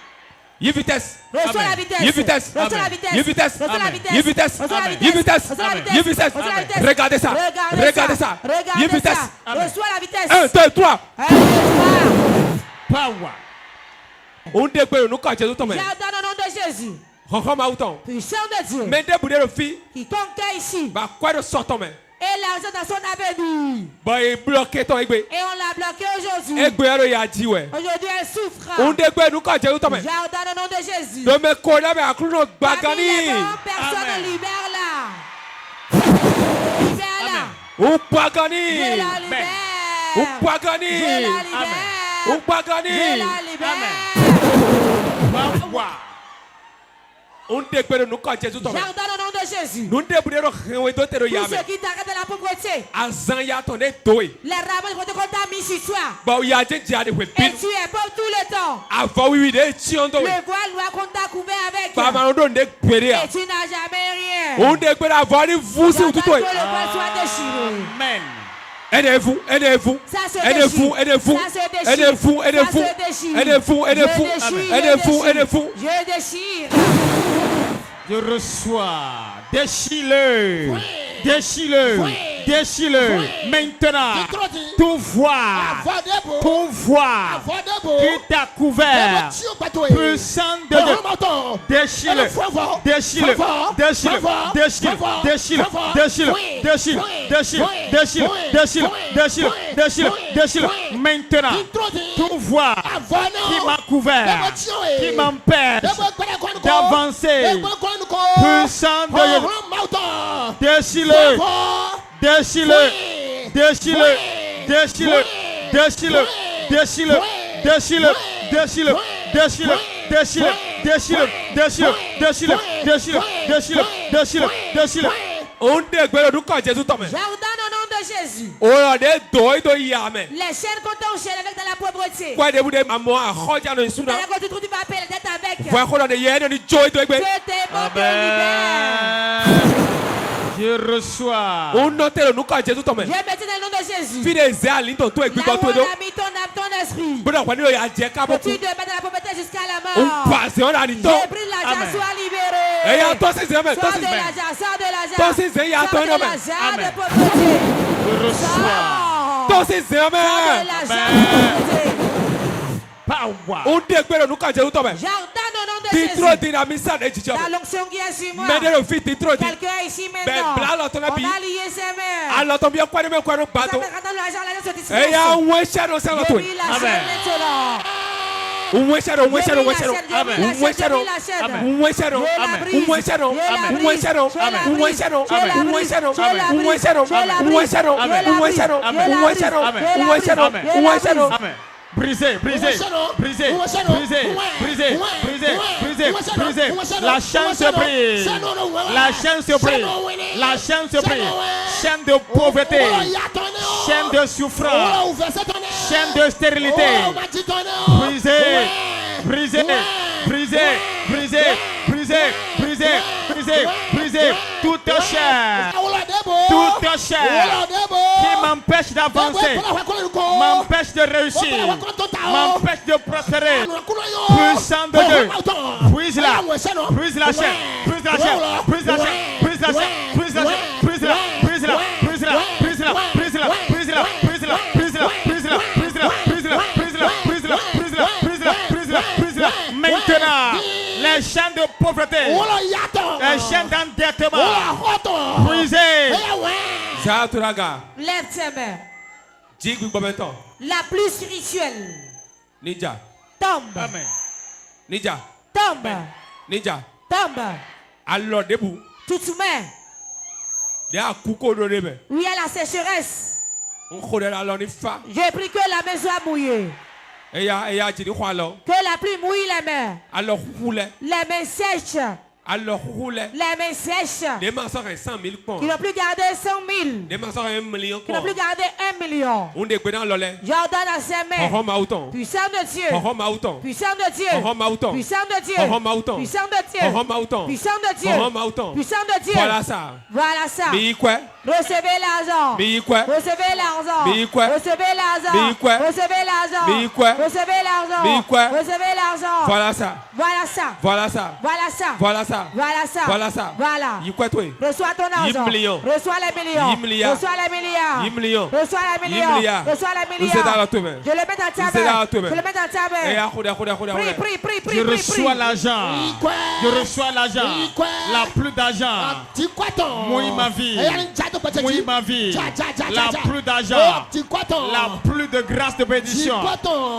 Vitesse. Reçois la vitesse. Vitesse. Reçois la vitesse. Vitesse. Reçois la vitesse. Vitesse. Reçois la vitesse. Vitesse. Reçois la vitesse. Vitesse. Reçois la vitesse. Regardez ça. Regardez ça. Regardez Vitesse. ça. Reçois la vitesse. 1, 2, 3. 1, 2, 3. Power. On découvre nous quand Jésus tombe. J'adore au nom de Jésus. Puissant de Dieu. Mais des boules de filles. Quiconque est ici. Bah quoi de sort tombe. Et l'argent dans son avenir. Bah il bloqué ton égbé. Et on l'a bloqué aujourd'hui. Égbé alors il a dit ouais. Aujourd'hui elle souffre. On découvre nous quand Jésus tombe. J'adore au nom de Jésus. De me connaître mais à clou notre bagani. Personne libère là. Libère là. Ou bagani. Je la libère. Ou bagani. Je la libère. Ou bagani. Je la libère. On découvre nous quand Jésus tombe. J'adore au nom de Jésus. Nous découvre rien d'autre Tous ceux qui t'arrêtent de la pauvreté. Azanya ton étoile. Les rabbins vont te contaminer sur toi. Bah il y a des diades de Et tu es pauvre tout le temps. avant oui des tiondo. Le voile doit qu'on t'a couvert avec. Bah on donne des péria. Et tu n'as jamais rien. On découvre avoir vous sur tout toi. Que le voile soit déchiré. Amen. Aidez-vous, aidez-vous, aidez-vous, aidez-vous, aidez-vous, aidez-vous, aidez-vous, aidez-vous, aidez-vous, aidez-vous. Je déchire. Je reçois. Déchire-le. Déchire-le. Déchire-le. Maintenant, tout voix qui t'a couvert, puissant de Dieu, déchire-le. Déchire-le. Déchire-le. Déchire-le. Déchire-le. Déchire-le. Déchire-le. Déchire-le. Déchire-le. Déchire-le. Déchire-le. Déchire-le. Maintenant, tout voix qui m'a couvert, qui m'empêche d'avancer, puissant de Dieu, déchire-le. Déchire-le, déchire-le, déchire-le, déchire-le, déchire-le, déchire-le, déchire-le, déchire-le, déchire-le, déchire-le, déchire-le, déchire-le, déchire-le, déchire-le, déchire-le, déchire-le. On dégueule nous quand Jésus tombe. J'ordonne au nom de Jésus. Oh là des doy doy yamen. Les chaînes qu'on t'enchaîne avec dans la pauvreté. Quoi de vous de maman à roja no suna. Quand tu trouves tu vas appeler d'être avec. Voi qu'on a de yéne ni joy doy gbe. Je reçois. On note nous quand Jésus tombe. Je mets dans le nom de Jésus. Fidèle zali ton toi gbe ton do. Ton esprit. Que tu te mets dans la pauvreté jusqu'à la mort. J'ai pris l'argent, sois libéré. Sors de l'argent, sors de l'argent. Sors de l'argent de pauvreté. Sors de l'argent de pauvreté. Power. J'ordonne au nom de Jésus. La l'onction qui est sur moi. Quelqu'un ici maintenant. On a lié ses mains. Ça fait quand l'argent se dispose. J'ai pris la chaîne maintenant. Brisez, brisez, brisez, brisez, brisez, brisez, brisez, brisez. La chaîne se brise. La chaîne se brise. La chaîne se brise. Chaîne de pauvreté. Chaîne de souffrance. Chaîne de stérilité. Brisez, brisez, brisez, brisez, brisez, brisez, brisez, brisez. Toute chaîne. Toute chaîne qui m'empêche d'avancer, m'empêche de réussir, m'empêche de prospérer. Puissant de Dieu, brise-la, brise la chaîne, brise la chaîne, brise la chaîne, brise la chaîne, brise la chaîne, brise-la, brise-la, brise-la, brise-la, brise-la, brise-la, brise-la, brise-la, brise-la, brise-la, brise-la, brise-la, brise-la, brise-la, brise-la, brise-la, brise-la. Maintenant, les chaînes de pauvreté, les chaînes d'endettement, brisées. Lève tes mains. La plus spirituelle. Tombe. Tombe. Tombe. Alors, debout. Toute main. Il y a un coucou de l'ébé. Oui, il y a la sécheresse. J'ai pris que la main soit mouillée. Que la pluie mouille les mains. Les mains sèches. Les mains sèches. Qui n'ont plus gardé 100 000. Qui n'ont plus gardé 1 million. J'ordonne à ses mains. Puissant de Dieu. Puissant de Dieu. Puissant de Dieu. Puissant de Dieu. Puissant de Dieu. Puissant de Dieu. Voilà ça. Voilà ça. Recevez l'argent. Recevez l'argent. Recevez l'argent. Recevez l'argent. Recevez l'argent. Recevez l'argent. Voilà ça. Voilà ça. Voilà ça. Voilà ça. Voilà ça. Voilà ça. Voilà ça. Voilà. Reçois ton argent. Reçois les millions. Reçois les milliards. Reçois les millions. Reçois les milliards. Je le mets dans ta main. Je le mets dans ta main. Prie, prie, prie, prie. Je reçois l'argent. Je reçois l'argent. La plus d'argent. Moi ma vie. Moi ma vie. La plus d'argent. La plus de grâce de bénédiction.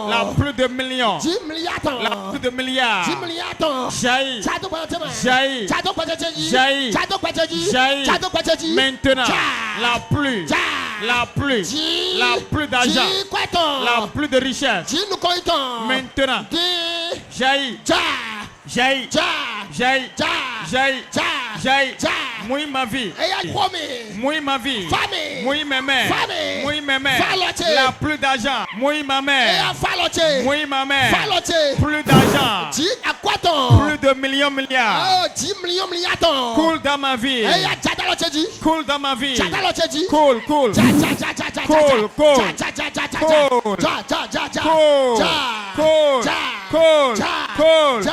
La plus de millions. La plus de milliards. Jaillit. Jaillit. Jaillit. Jaillit. Maintenant. La plus. La plus. La plus d'argent. La plus de richesse. Maintenant. Jaillit. Jaillit. Jaillit. Jaillit. Jaillit. Moi ma vie. Moi ma vie. Moi mes mains. Moi mes mains. La plus d'argent. Moi ma mère. Moi ma mère. Plus d'argent. Plus de millions milliards. Cool dans ma vie. Cool dans ma vie. Cool, cool. Cool, cool. Cool. Cool. Cool.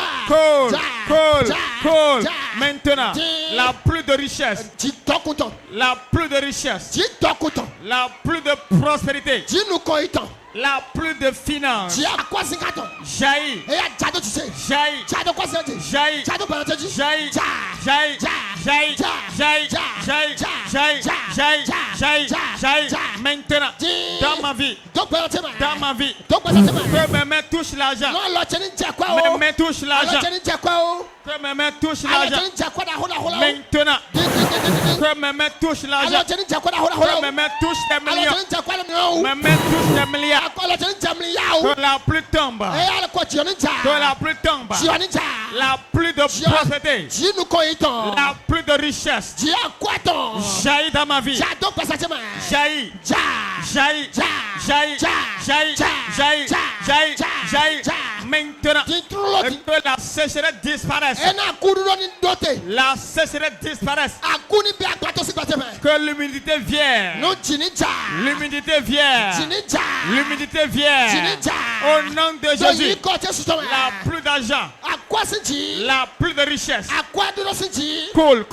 Cool. Cool. Maintenant, la plus de richesse. La plus de richesse. La plus de prospérité. La plus de finance. Jaillit. Jaillit. Jaillit. Jaillit. Jaillit. Maintenant, dans ma vie. Dans ma vie. Que mes mains touchent l'argent. Mes mains touchent l'argent. Que mes mains touchent l'argent. Maintenant. Que mes mains touchent l'argent. Que mes mains touchent des millions. Mes mains touchent des milliards. Que la pluie tombe. Que la pluie tombe. La pluie de prospérité. La pluie de richesse. Jaillit dans ma vie. Jaillit. Jaillit. Jaillit. Jaillit. Jaillit. Jaillit. Maintenant. Que la sécheresse disparaisse. La sécheresse disparaisse. Que l'humidité vienne. L'humidité vienne. L'humidité vienne. Au nom de Jésus. La plus d'argent. La plus de richesse. Cool.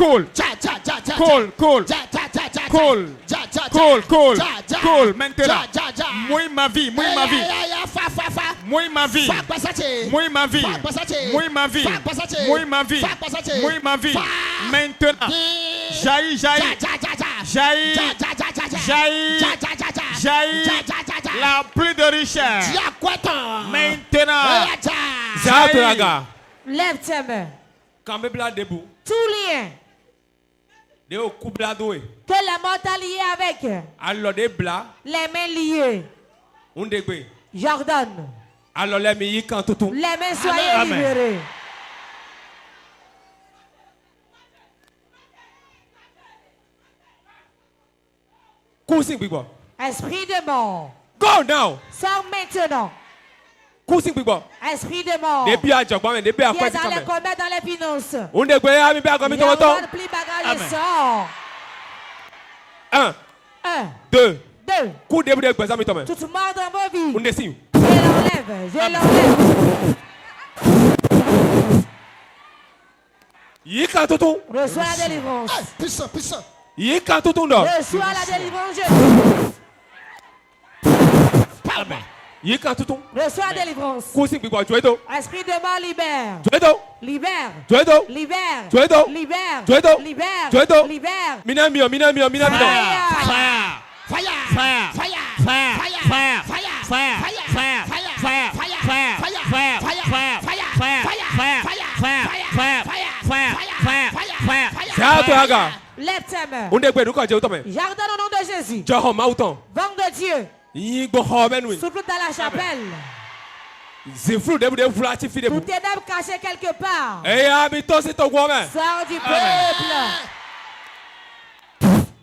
Maintenant. Moi ma vie. Maintenant. Jaillit. La plus de richesse. Maintenant. Lève tes mains. Quand me bla debout. Tout lien. De au coup bla doué. Que la mort t'a lié avec. Alors des bla. Les mains liées. On dégbé. J'ordonne. Alors les mains quand tout. Les mains soyez libérées. Esprit de mort. Go now. Sors maintenant. Esprit de mort. Depuis à Jogba, depuis à quoi dans les combats, dans les finances. On dégbé à mi pas comme il y a plus bagage et sort. 1. 2. Coup de brûler quoi ça mi tombe. Toute mort dans vos vies. On décide. Je l'enlève. Il quand tout. Reçois la délivrance. Puissant. Il quand tout non. Reçois la délivrance. Amen. Il quand tout. Reçois la délivrance. Esprit de mort libère. Libère. Minamio. Lève tes mains. J'ordonne au nom de Jésus. Vent de Dieu. Souffle dans la chapelle. Tout ténèbres cachées quelque part. Sors du peuple.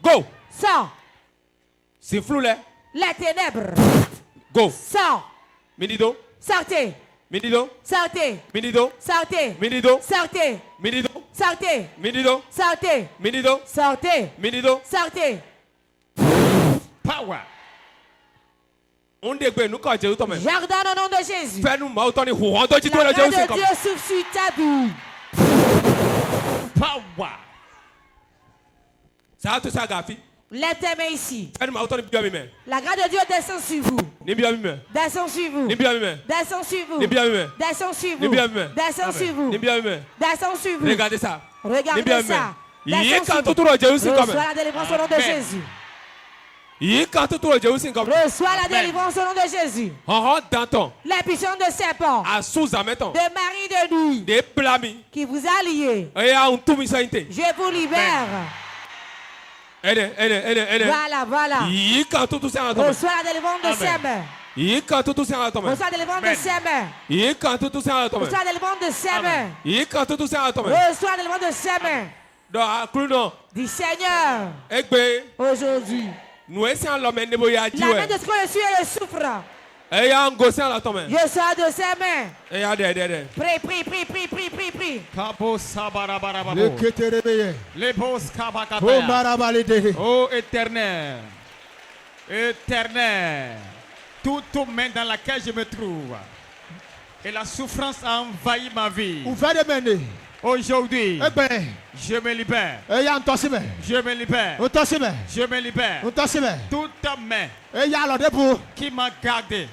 Go. Sors. C'est flou là. Les ténèbres. Go. Sors. Minido. Sortez. Minido. Sortez. Minido. Sortez. Minido. Sortez. Minido. Sortez. Minido. Sortez. Minido. Sortez. Minido. Sortez. Power. On dégbé nous quand Jésus tombe. J'ordonne au nom de Jésus. Fais-nous mal ton roi. La grâce de Dieu souffle sur ta vie. Power. Ça tout ça gafi. Lève tes mains ici. Fais-nous mal ton bien même. La grâce de Dieu descend sur vous. Ni bien même. Descend sur vous. Ni bien même. Descend sur vous. Ni bien même. Descend sur Ni vous. bien même. Descend sur vous. Ni bien même. Descend sur vous. Regardez ça. Regardez ça. Il quand tout le Jésus comme. Reçois la délivrance au nom de Jésus. Il quand tout le Jésus comme. Reçois la délivrance au nom de Jésus. Dans ton. Les puissants de serpent. À sous ameton. De mari de nuit. Des plami. Qui vous a lié. Et à un tout misainte. Je vous libère. Voilà. Il quand tout ça. Reçois la délivrance de ses mains. Il quand tout ça. Reçois la délivrance de ses mains. Il quand tout ça. Reçois la délivrance de ses mains. Il quand tout ça. Reçois la délivrance de ses mains. Dis Seigneur. Aujourd'hui. Nous essayons l'homme de la main de ce que je suis et je souffre. Je sors de ses mains. Prie. Oh éternel, toute main dans laquelle je me trouve et la souffrance a envahi ma vie. Aujourd'hui, je me libère. Je me libère. Toute main qui m'a gardé,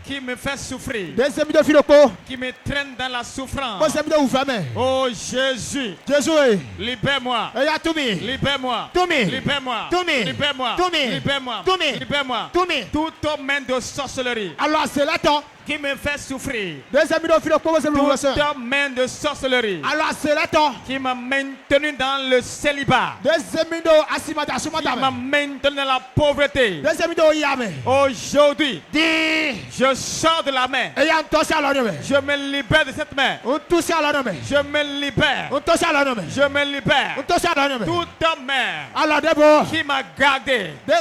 qui me fait souffrir, qui me traîne dans la souffrance. Oh Jésus, libère-moi. Libère-moi. Toute main de sorcellerie qui me fait souffrir. Toute main de sorcellerie qui m'a maintenu dans le célibat, qui m'a maintenu dans la pauvreté. Aujourd'hui, je sors de la main. Je me libère de cette main. Je me libère. Toute main qui m'a gardé, qui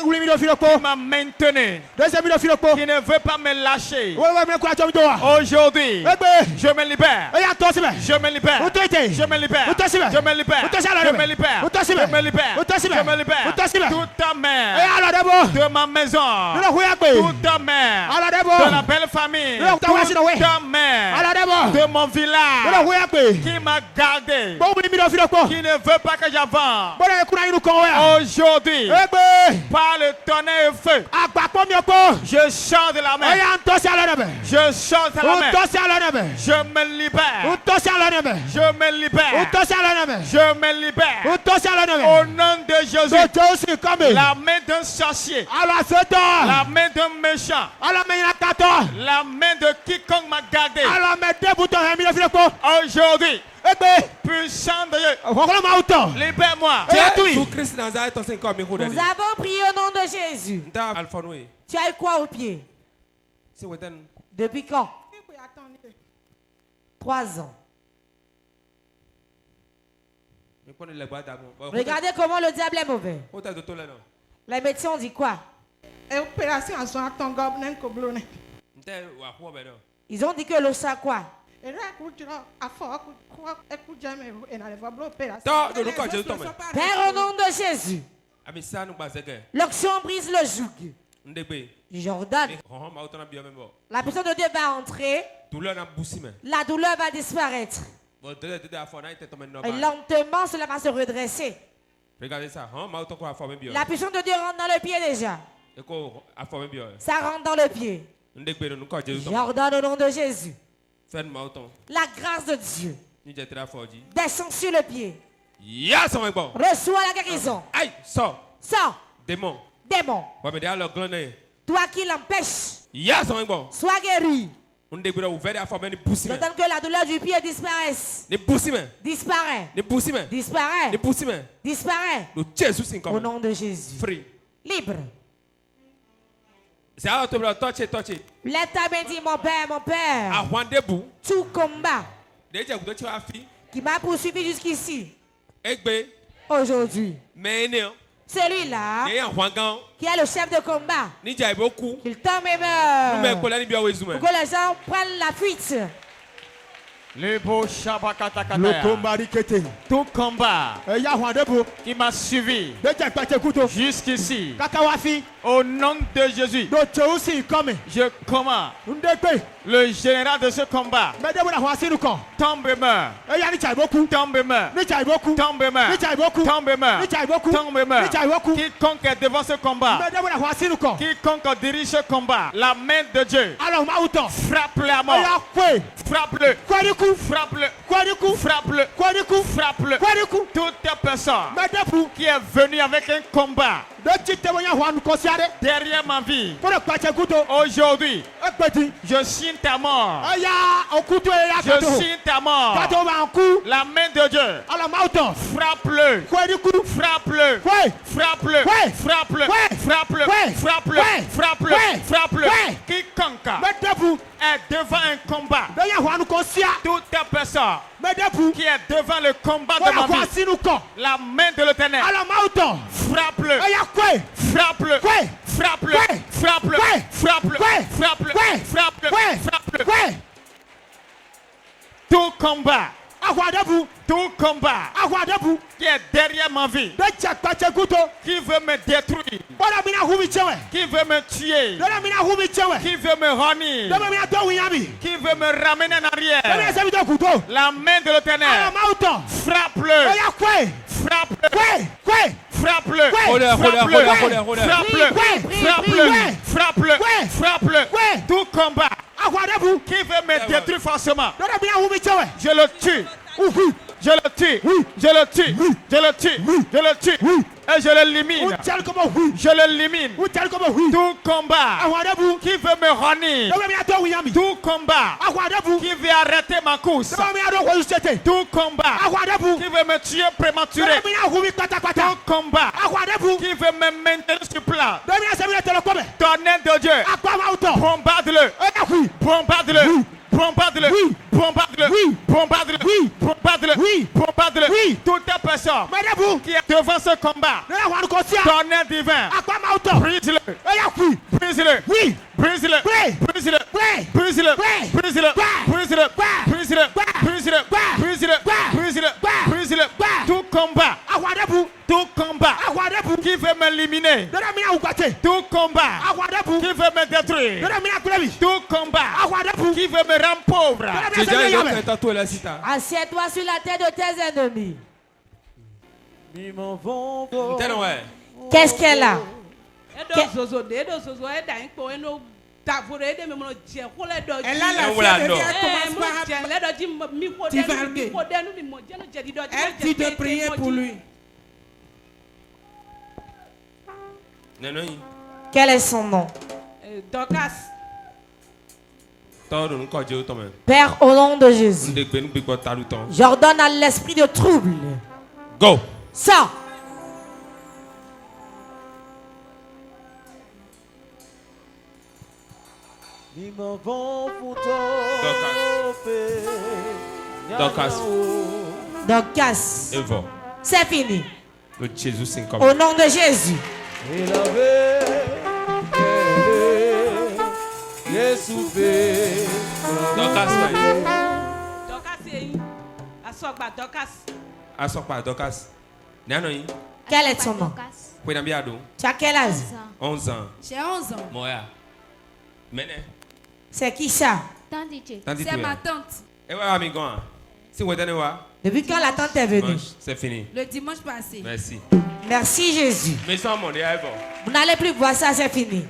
m'a maintenu, qui ne veut pas me lâcher. Aujourd'hui, je me libère. Je me libère. Je me libère. Je me libère. Je me libère. Je me libère. Je me libère. Toute ta mère de ma maison. Toute ta mère de la belle famille. Toute ta mère de mon village qui m'a gardé, qui ne veut pas que j'avance. Aujourd'hui, par le tonnerre et feu, je sors de la mer. Je sors de la mer. Je me libère. Je me libère. Je me libère. Au nom de Jésus. La main d'un sorcier. La main d'un méchant. La main de quiconque m'a gardé. Aujourd'hui. Puissant de Dieu. Libère-moi. Nous avons prié au nom de Jésus. Tu as eu quoi au pied? Depuis quand? 3 ans. Regardez comment le diable est mauvais. Les médecins ont dit quoi? Ils ont dit que le sang quoi? Père, au nom de Jésus, l'onction brise le joug. Jordan, la personne de Dieu va entrer, la douleur va disparaître. Et lentement, cela va se redresser. Regardez ça. La puissance de Dieu rentre dans le pied déjà. Ça rentre dans le pied. Jordan, au nom de Jésus. La grâce de Dieu descend sur le pied. Reçois la guérison. Sors. Démon. Toi qui l'empêches, sois guéri. J'attends que la douleur du pied disparaisse. Disparaît. Au nom de Jésus. Libre. Lève ta main, dis mon Père. Tout combat qui m'a poursuivi jusqu'ici, aujourd'hui, celui-là qui est le chef de combat, qu'il tombe et meurt, pour que les gens prennent la fuite. Tout combat qui m'a suivi jusqu'ici, au nom de Jésus, je commande le général de ce combat. Tombe et meurt. Tombe et meurt. Tombe et meurt. Tombe et meurt. Tombe et meurt. Quiconque est devant ce combat, quiconque dirige ce combat, la main de Dieu frappe-le à mort. Frappe-le. Frappe-le. Frappe-le. Frappe-le. Toute personne qui est venue avec un combat derrière ma vie, aujourd'hui, je signe ta mort. Je signe ta mort. La main de Dieu. Frappe-le. Frappe-le. Frappe-le. Frappe-le. Frappe-le. Frappe-le. Frappe-le. Frappe-le. Quiconque est devant un combat, toute personne qui est devant le combat de ma vie, la main de l'Éternel, frappe-le. Frappe-le. Frappe-le. Frappe-le. Frappe-le. Frappe-le. Frappe-le. Frappe-le. Tout combat qui est derrière ma vie, qui veut me détruire, qui veut me tuer, qui veut me renier, qui veut me ramener en arrière, la main de l'Éternel, frappe-le. Frappe-le. Frappe-le. Frappe-le. Frappe-le. Tout combat qui veut me détruire forcément, je le tue. Je le tue. Je le tue. Je le tue. Je le tue. Et je l'élimine. Je l'élimine. Tout combat qui veut me renier, tout combat qui veut arrêter ma course, tout combat qui veut me tuer prématuré, tout combat qui veut me maintenir sur place, tonnerre de Dieu, bombarde-le. Bombarde-le. Bombarde-le. Bombarde-le. Bombarde-le. Bombarde-le. Bombarde-le. Toute personne qui est devant ce combat, tonnerre divin, brise-le. Brise-le. Brise-le. Brise-le. Brise-le. Brise-le. Brise-le. Brise-le. Brise-le. Brise-le. Brise-le. Brise-le. Tout combat. Tout combat qui veut m'éliminer. Tout combat qui veut me détruire. Tout combat qui veut me rendre pauvre. Assieds-toi sur la tête de tes ennemis. Qu'est-ce qu'elle a? Elle a la elle dit de prier pour lui. Quel est son nom? Dorcas. Père, au nom de Jésus, j'ordonne à l'esprit de trouble. Go. Sors. Dorcas. C'est fini. Au nom de Jésus. Quel est ton nom? Tu as quel âge? 11 ans. J'ai 11 ans. Mene. C'est qui ça? C'est ma tante. Depuis quand la tante est venue? C'est fini. Le dimanche passé. Merci. Merci Jésus. Mais sans mon diable. Vous n'allez plus voir ça, c'est fini.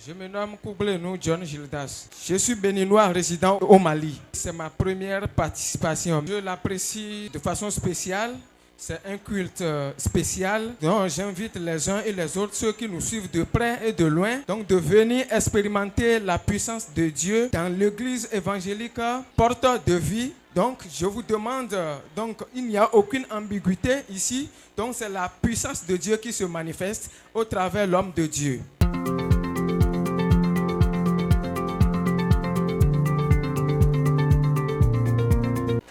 Je me nomme Koublenou John Gildas. Je suis béninois résident au Mali. C'est ma première participation. Je l'apprécie de façon spéciale. C'est un culte spécial. Donc j'invite les uns et les autres, ceux qui nous suivent de près et de loin, donc de venir expérimenter la puissance de Dieu dans l'église évangélique Porte de Vie. Donc je vous demande, donc il n'y a aucune ambiguïté ici. Donc c'est la puissance de Dieu qui se manifeste au travers de l'homme de Dieu.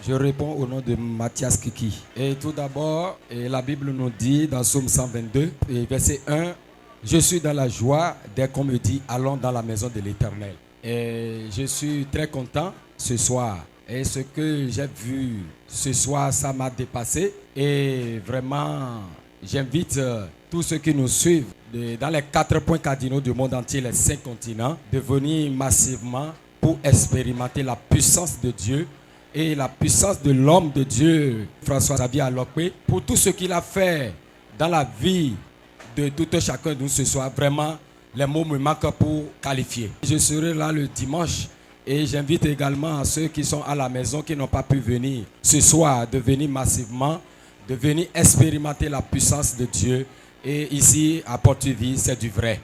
Je réponds au nom de Mathias Kiki. Et tout d'abord, la Bible nous dit dans Psaume 122, verset 1, « Je suis dans la joie dès qu'on me dit, allons dans la maison de l'Éternel. » Et je suis très content ce soir. Et ce que j'ai vu ce soir, ça m'a dépassé. Et vraiment, j'invite tous ceux qui nous suivent dans les 4 points cardinaux du monde entier, les 5 continents, de venir massivement pour expérimenter la puissance de Dieu et la puissance de l'homme de Dieu, François-Xavier Alokwe, pour tout ce qu'il a fait dans la vie de tout un chacun de nous ce soir. Vraiment, les mots me manquent pour qualifier. Je serai là le dimanche et j'invite également ceux qui sont à la maison, qui n'ont pas pu venir ce soir, de venir massivement, de venir expérimenter la puissance de Dieu. Et ici, à Porte-Vie, c'est du vrai.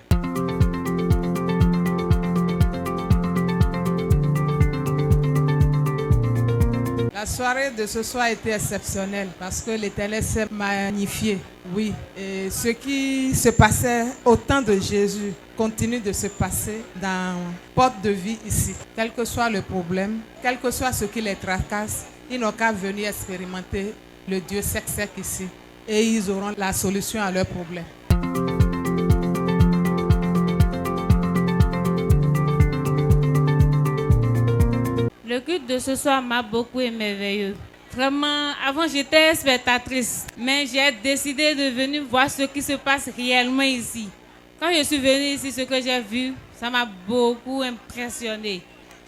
La soirée de ce soir était exceptionnelle parce que l'Éternel s'est magnifié. Oui, et ce qui se passait au temps de Jésus continue de se passer dans Porte de Vie ici. Quel que soit le problème, quel que soit ce qui les tracasse, ils n'ont qu'à venir expérimenter le Dieu sec ici et ils auront la solution à leurs problèmes. Le culte de ce soir m'a beaucoup émerveillé. Vraiment, avant j'étais spectatrice, mais j'ai décidé de venir voir ce qui se passe réellement ici. Quand je suis venue ici, ce que j'ai vu, ça m'a beaucoup impressionné.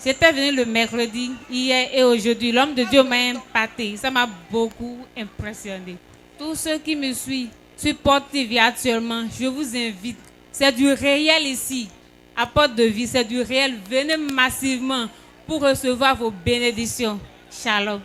J'étais venue le mercredi, hier et aujourd'hui. L'homme de Dieu m'a impacté. Ça m'a beaucoup impressionné. Tous ceux qui me suivent sur Porte TV actuellement, je vous invite. C'est du réel ici. À Porte de Vie, c'est du réel. Venez massivement pour recevoir vos bénédictions. Shalom.